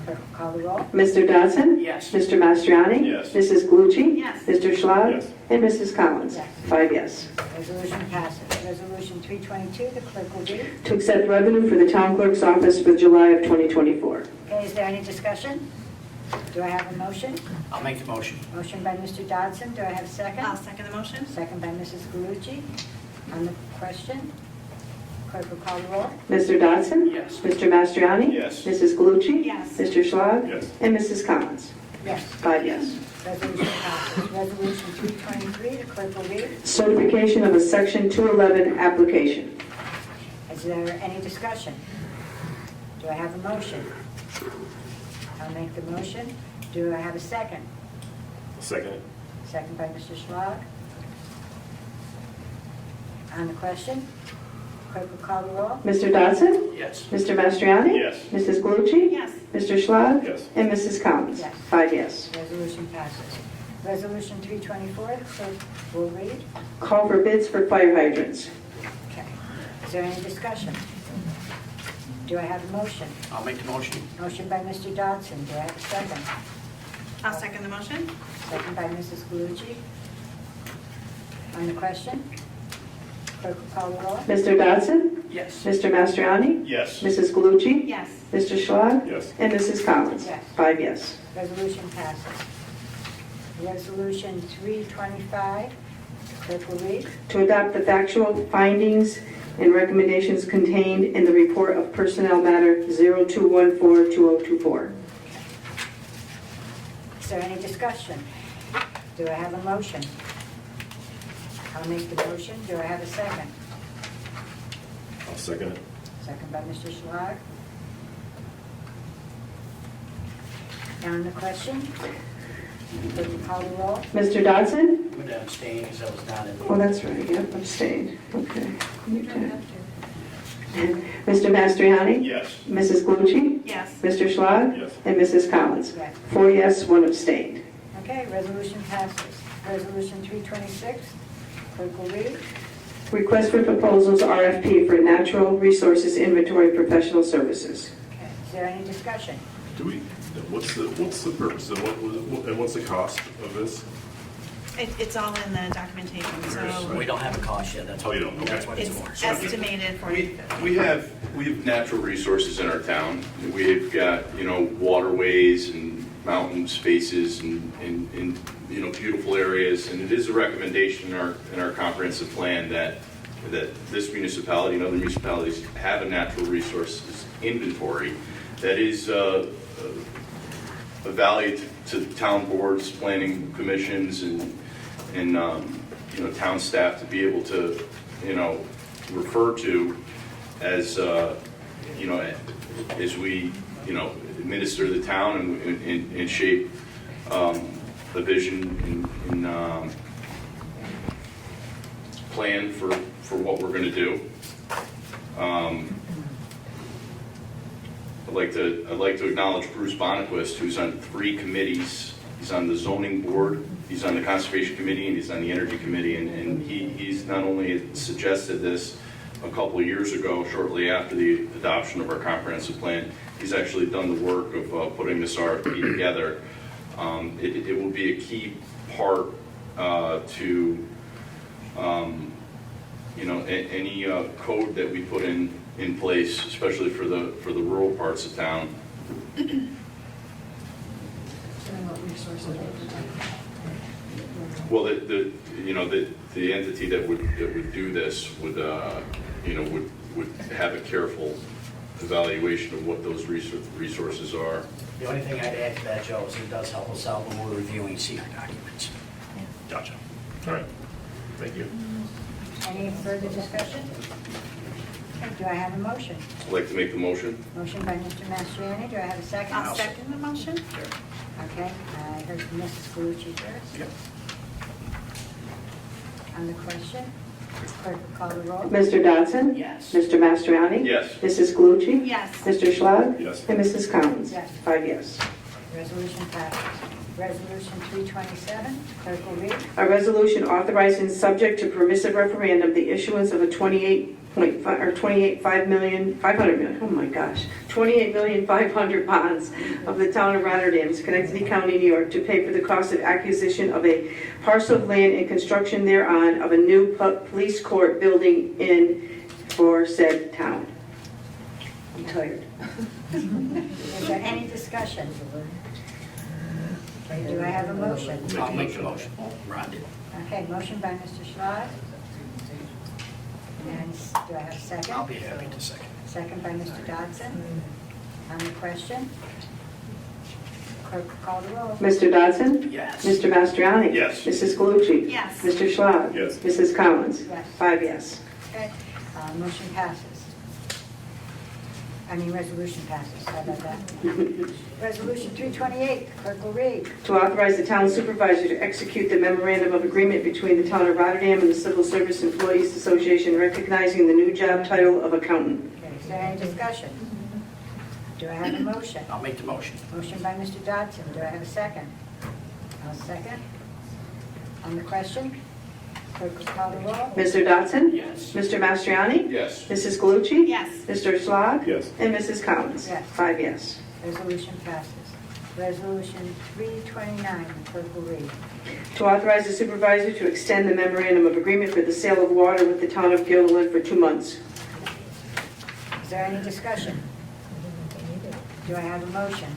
Clerk will call the roll. Mr. Dodson? Yes. Mr. Mastriani? Yes. Mrs. Galucci? Yes. Mr. Schlag? Yes. And Mrs. Collins? Yes. 5 yes. Resolution passes. Resolution 322, the clerk will read. To accept revenue for the town clerk's office for July of 2024. Okay, is there any discussion? Do I have a motion? I'll make the motion. Motion by Mr. Dodson. Do I have a second? I'll second the motion. Second by Mrs. Galucci. On the question? Clerk will call the roll. Mr. Dodson? Yes. Mr. Mastriani? Yes. Mrs. Galucci? Yes. Mr. Schlag? Yes. And Mrs. Collins? Yes. 5 yes. Resolution passes. Resolution 323, the clerk will read. Certification of a Section 211 application. Is there any discussion? Do I have a motion? I'll make the motion. Do I have a second? Second. Second by Mr. Schlag. On the question? Clerk will call the roll. Mr. Dodson? Yes. Mr. Mastriani? Yes. Mrs. Galucci? Yes. Mr. Schlag? Yes. And Mrs. Collins? Yes. 5 yes. Resolution passes. Resolution 324, the clerk will read. Call for bids for fire hydrants. Okay. Is there any discussion? Do I have a motion? I'll make the motion. Motion by Mr. Dodson. Do I have a second? I'll second the motion. Second by Mrs. Galucci. On the question? Clerk will call the roll. Mr. Dodson? Yes. Mr. Mastriani? Yes. Mrs. Galucci? Yes. Mr. Schlag? Yes. And Mrs. Collins? Yes. 5 yes. Resolution passes. Resolution 325, clerk will read. To adopt the factual findings and recommendations contained in the report of Personnel Matter 0214-2024. Is there any discussion? Do I have a motion? I'll make the motion. Do I have a second? I'll second it. Second by Mr. Schlag. Now on the question, clerk will call the roll. Mr. Dodson? I'm going to abstain because I was not in. Oh, that's right, yep, abstained. Okay. Mr. Mastriani? Yes. Mrs. Galucci? Yes. Mr. Schlag? Yes. And Mrs. Collins? Yes. 4 yes, 1 abstained. Okay, resolution passes. Resolution 326, clerk will read. Request for proposals, RFP for natural resources inventory professional services. Okay, is there any discussion? Do we, what's the purpose and what's the cost of this? It's all in the documentation, so We don't have a cost yet. That's Oh, you don't? Okay. That's what it's for. it's estimated for. We have natural resources in our town. We've got, waterways and mountain spaces and beautiful areas. And it is a recommendation in our comprehensive plan that this municipality and other municipalities have a natural resources inventory that is a value to town boards, planning commissions, and town staff to be able to, refer to as, as we, administer the town and shape the vision and plan for what we're going to do. I'd like to acknowledge Bruce Bonnequist, who's on 3 committees. He's on the zoning board, he's on the conservation committee, and he's on the energy committee. And he's not only suggested this a couple of years ago, shortly after the adoption of our comprehensive plan, he's actually done the work of putting this RFP together. It will be a key part to any code that we put in place, especially for the rural parts of town. Well, the entity that would do this would have a careful evaluation of what those resources are. The only thing I'd add to that, Joe, is it does help us out when we're reviewing secret documents. Gotcha. All right. Thank you. Any further discussion? Okay, do I have a motion? I'd like to make the motion. Motion by Mr. Mastriani. Do I have a second? I'll second the motion. Okay, I heard from Mrs. Galucci first. Yep. On the question, clerk will call the roll. Mr. Dodson? Yes. Mr. Mastriani? Yes. Mrs. Galucci? Yes. Mr. Schlag? Yes. And Mrs. Collins? Yes. 5 yes. Resolution passes. Resolution 327, clerk will read. A resolution authorizing, subject to permissive referendum, the issuance of a 28.5 million, 500 million, oh my gosh, 28,500,000 bonds of the town of Rotterdam, Schenectady County, New York, to pay for the cost of acquisition of a parcel of land and construction thereon of a new police court building for said town. I'm tired. Is there any discussion? Okay, do I have a motion? I'll make the motion. Rhonda. Okay, motion by Mr. Schlott. And do I have a second? I'll be happy to second. Second by Mr. Dodson. On the question? Clerk will call the roll. Mr. Dodson? Yes. Mr. Mastriani? Yes. Mrs. Galucci? Yes. Mr. Schlott? Yes. Mrs. Collins? Yes. 5 yes. Okay, motion passes. Resolution passes. How about that? Resolution 328, clerk will read. To authorize the town supervisor to execute the memorandum of agreement between the town of Rotterdam and the Civil Service Employees Association recognizing the new job title of accountant. Okay, is there any discussion? Do I have a motion? I'll make the motion. Motion by Mr. Dodson. Do I have a second? I'll second. On the question? Clerk will call the roll. Mr. Dodson? Yes. Mr. Mastriani? Yes. Mrs. Galucci? Yes. Mr. Schlott? Yes. And Mrs. Collins? Yes. 5 yes. Resolution passes. Resolution 329, the clerk will read. To authorize the supervisor to extend the memorandum of agreement for the sale of water with the town of Gilliland for 2 months. Is there any discussion? Do I have a motion?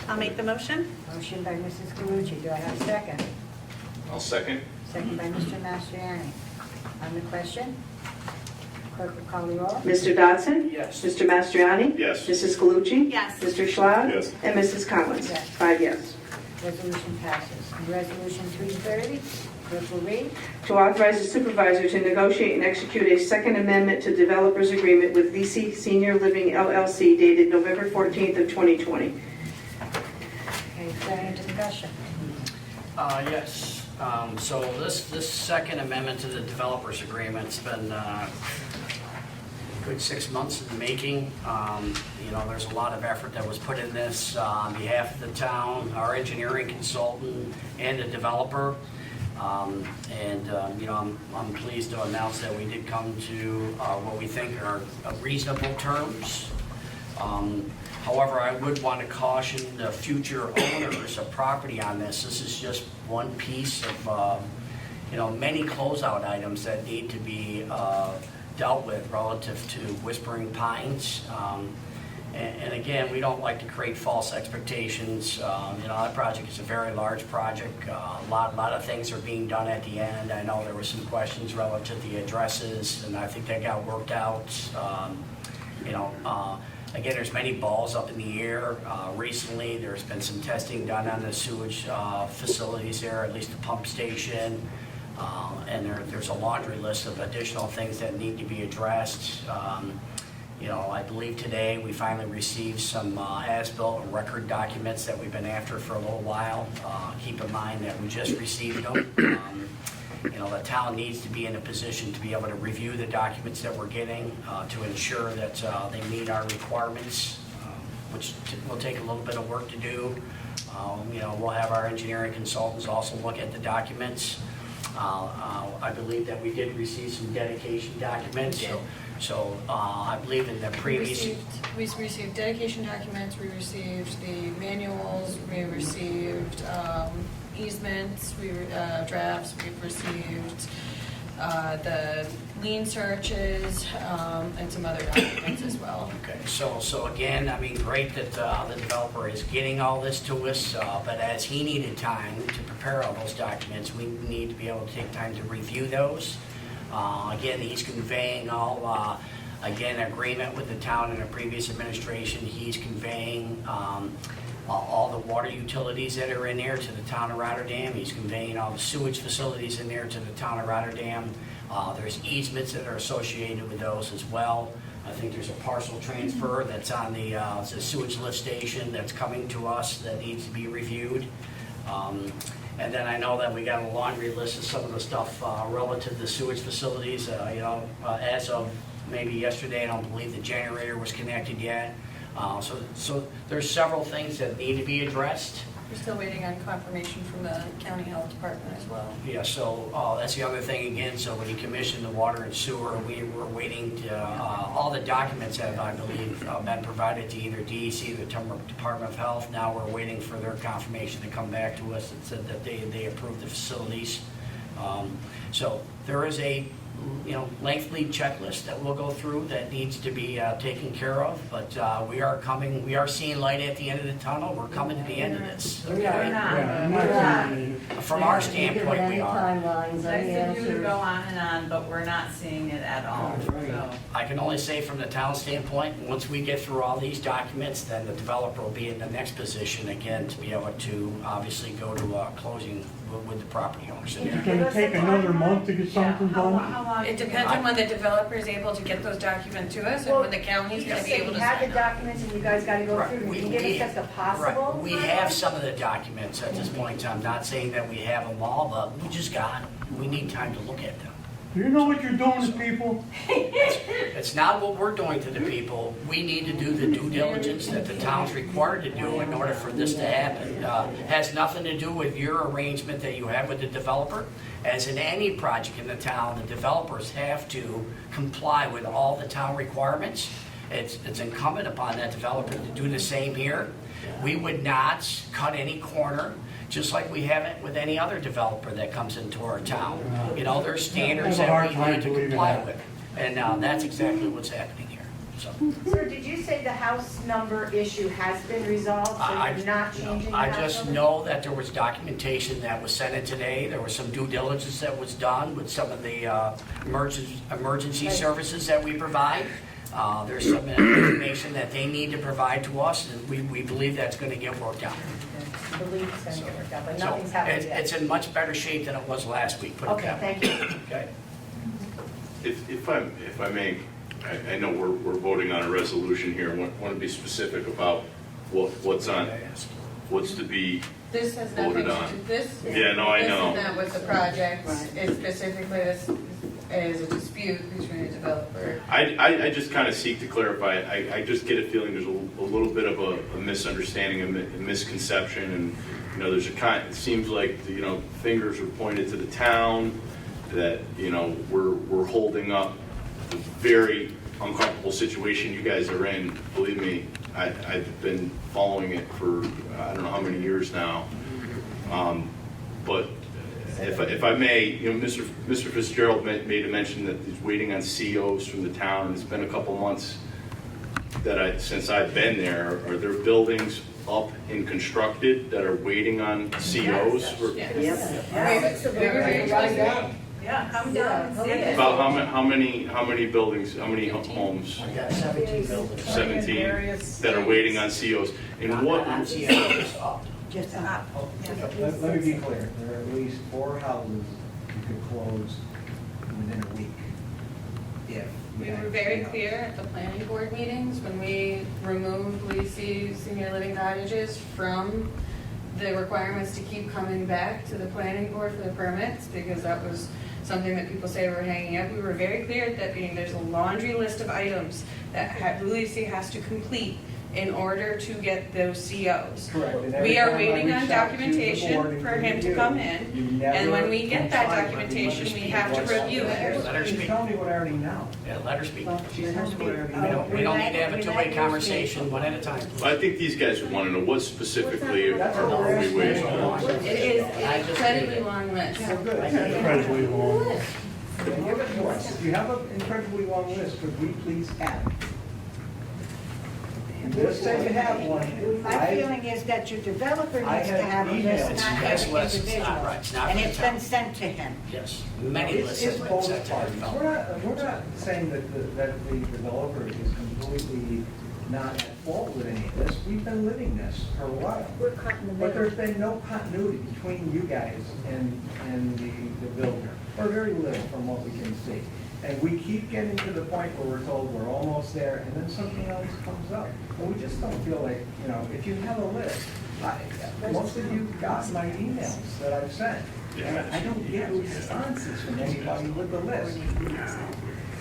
I'll make the motion. Motion by Mrs. Galucci. Do I have a second? I'll second. Second by Mr. Mastriani. On the question? Clerk will call the roll. Mr. Dodson? Yes. Mr. Mastriani? Yes. Mrs. Galucci? Yes. Mr. Schlott? Yes. And Mrs. Collins? Yes. 5 yes. Resolution passes. And Resolution 330, clerk will read. To authorize the supervisor to negotiate and execute a second amendment to developer's agreement with VC Senior Living LLC dated November 14th of 2020. Okay, is there any discussion? Yes. So this second amendment to the developers agreement's been a good 6 months in the making. There's a lot of effort that was put in this on behalf of the town, our engineering consultant, and the developer. I'm pleased to announce that we did come to what we think are reasonable terms. However, I would want to caution the future owners of property on this. This is just one piece of, many closeout items that need to be dealt with relative to Whispering Pines. And again, we don't like to create false expectations. That project is a very large project. A lot of things are being done at the end. I know there were some questions relative to the addresses, and I think that got worked out. Again, there's many balls up in the air. Recently, there's been some testing done on the sewage facilities there, at least the pump station. And there's a laundry list of additional things that need to be addressed. I believe today we finally received some as-built and record documents that we've been after for a little while. Keep in mind that we just received them. The town needs to be in a position to be able to review the documents that we're getting to ensure that they meet our requirements, which will take a little bit of work to do. We'll have our engineering consultants also look at the documents. I believe that we did receive some dedication documents. So I believe in the previous... We received dedication documents, we received the manuals, we received easements, drafts, we've received the lien searches, and some other documents as well. Okay, so again, great that the developer is getting all this to us, but as he needed time to prepare all those documents, we need to be able to take time to review those. Again, he's conveying all, agreement with the town in a previous administration. He's conveying all the water utilities that are in there to the town of Rotterdam. He's conveying all the sewage facilities in there to the town of Rotterdam. There's easements that are associated with those as well. I think there's a parcel transfer that's on the sewage lift station that's coming to us that needs to be reviewed. And then I know that we got a laundry list of some of the stuff relative to sewage facilities. As of maybe yesterday, I don't believe the generator was connected yet. So there's several things that need to be addressed. We're still waiting on confirmation from the county health department as well. Yeah, so that's the other thing again, so when he commissioned the water and sewer, we were waiting to, all the documents have, I believe, been provided to either DEC or the Department of Health. Now we're waiting for their confirmation to come back to us that said that they approved the facilities. So there is a lengthy checklist that we'll go through that needs to be taken care of, but we are seeing light at the end of the tunnel. We're coming to the end of this. From our standpoint, we are. Nice of you to go on and on, but we're not seeing it at all, so. I can only say from the town standpoint, once we get through all these documents, then the developer will be in the next position again to be able to obviously go to closing with the property owners. It's gonna take another month to get something done? It depends on when the developer is able to get those documents to us and when the county's You gonna just be said able you to have sign the up. documents and you guys gotta go through them. Can you give us just a possible? Right. We have some of the documents at this point in time. Not saying that we have them all, but we need time to look at them. Do you know what you're doing to people? It's not what we're doing to the people. We need to do the due diligence that the town's required to do in order for this to happen. Has nothing to do with your arrangement that you have with the developer. As in any project in the town, the developers have to comply with all the town requirements. It's incumbent upon that developer to do the same here. We would not cut any corner, just like we haven't with any other developer that comes into our town. There's standards that we need to comply with. And that's exactly what's happening here. So, Sir, did you say the house number issue has been resolved, so you're not changing the I house just number? know that there was documentation that was sent in today. There was some due diligence that was done with some of the emergency services that we provide. There's some information that they need to provide to us, and we believe that's going to get worked out. I believe it's gonna get worked out, but So nothing's happened yet. it's in much better shape than it was last week. Put it Okay, that way. thank you. Okay. If I may, I know we're voting on a resolution here. I want to be specific about what's to be This has nothing voted to on. do, this. Yeah, no, I know. This is not what the project is specifically, this is a dispute between the developer. I just kind of seek to clarify. I just get a feeling there's a little bit of a misunderstanding, a misconception, and there's it seems like fingers are pointed to the town, that we're holding up the very uncomfortable situation you guys are in. Believe me, I've been following it for I don't know how many years now, but. If I may, Mr. Fitzgerald made a mention that he's waiting on COs from the town. It's been a couple months since I've been there. Are there buildings up and constructed that are waiting on COs? Yeah, come down and see it. About how many buildings, how many homes? I got 17 buildings. 17 that are waiting on COs. And what? Just up. Let me be clear, there are at least 4 houses you could close within a week. If We were very clear at the planning board meetings when we removed Lacey Senior Living Cottages from the requirements to keep coming back to the planning board for the permits, because that was something that people say were hanging up. We were very clear at that meeting, there's a laundry list of items that Lacey has to complete in order to get those COs. Correct. We are waiting on documentation for him to come in, and when we get that documentation, we have to review it. Let her speak. Tell me what I already know. Yeah, let her speak. She tells me what I already We know. don't need to have a two-way conversation, one at a time. I think these guys would want to know what specifically are we waiting on. It is an incredibly long list. Incredibly long. If you have an incredibly long list, could we please have it? Just say you have one. My feeling is that your developer needs to have a list, not every individual. And it's been sent to him. Yes, many lists have been both sent to the parties. developer. We're not saying that the developer is completely not at fault with any of this. We've been living this for a while. We're caught in the But middle. there's been no continuity between you guys and the builder, or very little from what we can see. And we keep getting to the point where we're told we're almost there, and then something else comes up. And we just don't feel like, if you have a list, most of you got my emails that I've sent. And I don't get responses from anybody with the list.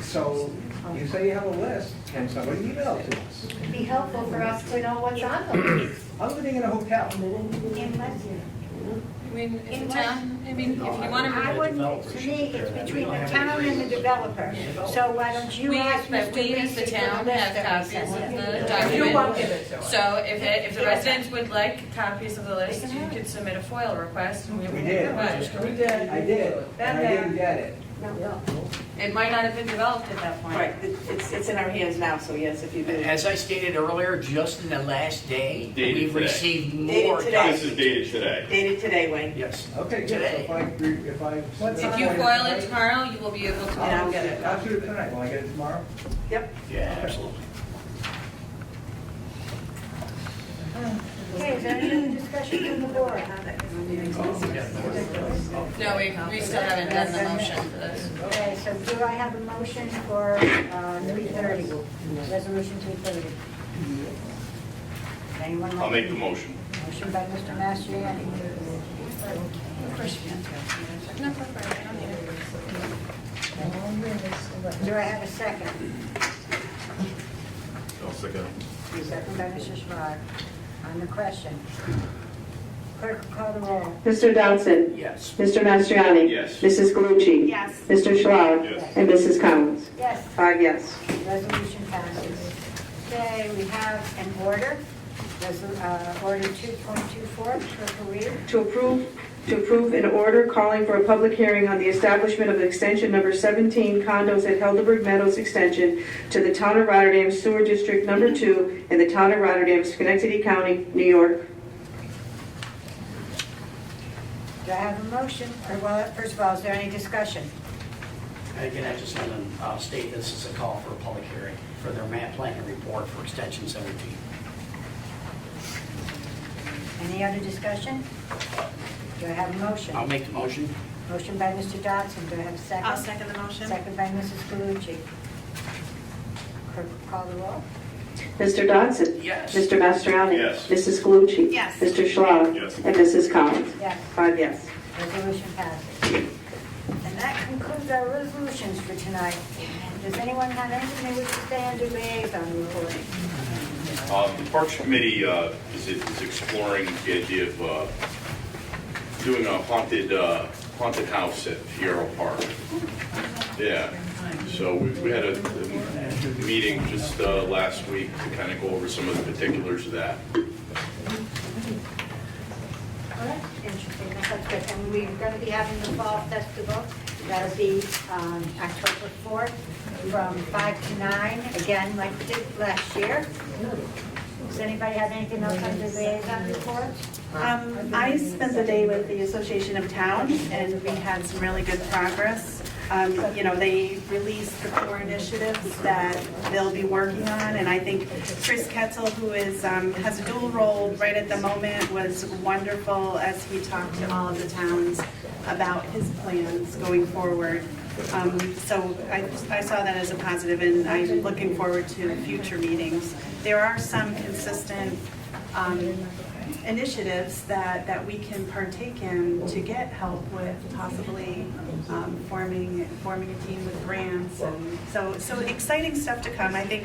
So you say you have a list, can somebody email it to us? It'd be helpful for us to know what's on the list. I'm living in a hotel. I mean, if the town, I mean, if you want I to. wouldn't, to me, it's between the town and the developer. So why don't you We, ask but Mr. we as Reese the for the town list have that we copies sent of him? the You won't document. give it to us. So if the residents would like copies of the list, you could submit a FOIL request. And We did. But We did. I did, and I didn't get it. it might not have been developed at that point. Right, it's in our hands now, so yes, if you do. As I stated earlier, just in the last day, Dated we've today. received Dated more. today. This is dated today. Dated today, Wayne. Yes. Okay, good. So Today. if I. If you FOIL it tomorrow, you will be able to I'll get it. I'll shoot it tonight. Will I get it tomorrow? Yep. Yeah, absolutely. Okay, is there any other discussion from the board? No, we still haven't done the motion for this. Okay, so do I have a motion for 330, resolution 330? Anyone like? I'll make the motion. Motion by Mr. Mastriani. Of course you can. No, go for it. I don't need it. Do I have a second? I'll second. Second by Mr. Schreiber. On the question. Clerk will call the roll. Mr. Dodson? Yes. Mr. Mastriani? Yes. Mrs. Galucci? Yes. Mr. Schlad? Yes. And Mrs. Collins? Yes, 5 yes. resolution passes. Okay, we have an order, order 2.24, clerk will read. To approve an order calling for a public hearing on the establishment of extension number 17 condos at Helderberg Meadows Extension to the Town of Rotterdam Sewer District Number 2 in the Town of Rotterdam, Schenectady County, New York. Do I have a motion? Or, well, first of all, is there any discussion? Again, I just want to state this is a call for a public hearing for their map planning report for extension 17. Any other discussion? Do I have a motion? I'll make the motion. Motion by Mr. Dodson, do I have a second? I'll second the motion. Second by Mrs. Galucci. Clerk will call the roll. Mr. Dodson? Yes. Mr. Mastriani? Yes. Mrs. Galucci? Yes. Mr. Schlad? Yes. And Mrs. Collins? Yes, 5 yes. resolution passes. And that concludes our resolutions for tonight. Does anyone have anything they wish to say under liaison reporting? The Parks Committee is exploring the idea of doing a haunted house at Fiero Park. Yeah, so we had a meeting just last week to kind of go over some of the particulars of that. Well, that's interesting, that's good. And we're going to be having the Fall Festival. That'll be October 4th from 5 to 9, again, like we did last year. Does anybody have anything else under liaison reports? I spent the day with the Association of Towns, and we had some really good progress. They released the 4 initiatives that they'll be working on, and I think Chris Ketzel, who has a dual role right at the moment, was wonderful as he talked to all of the towns about his plans going forward. So I saw that as a positive, and I'm looking forward to future meetings. There are some consistent initiatives that we can partake in to get help with possibly forming a team with grants, and so exciting stuff to come. I think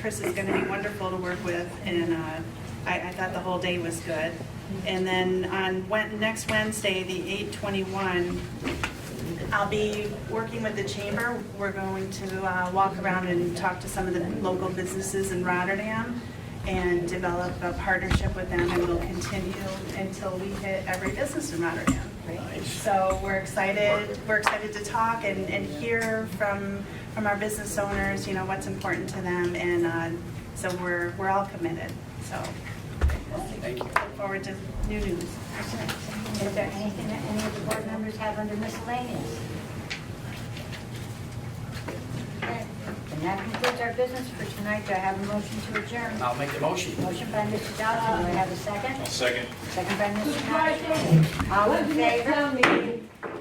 Chris is going to be wonderful to work with, and I thought the whole day was good. And then on next Wednesday, the 8/21, I'll be working with the chamber. We're going to walk around and talk to some of the local businesses in Rotterdam and develop a partnership with them, and we'll continue until we hit every business in Rotterdam. So we're excited to talk and hear from our business owners, what's important to them, and so we're all committed. So Thank you. look forward to new news. Is there anything that any of the board members have under miscellaneous? Okay, and that concludes our business for tonight. Do I have a motion to adjourn? I'll make the motion. Motion by Mr. Dodson, do I have a second? Second. Second by Mr. Hodgson. All in favor?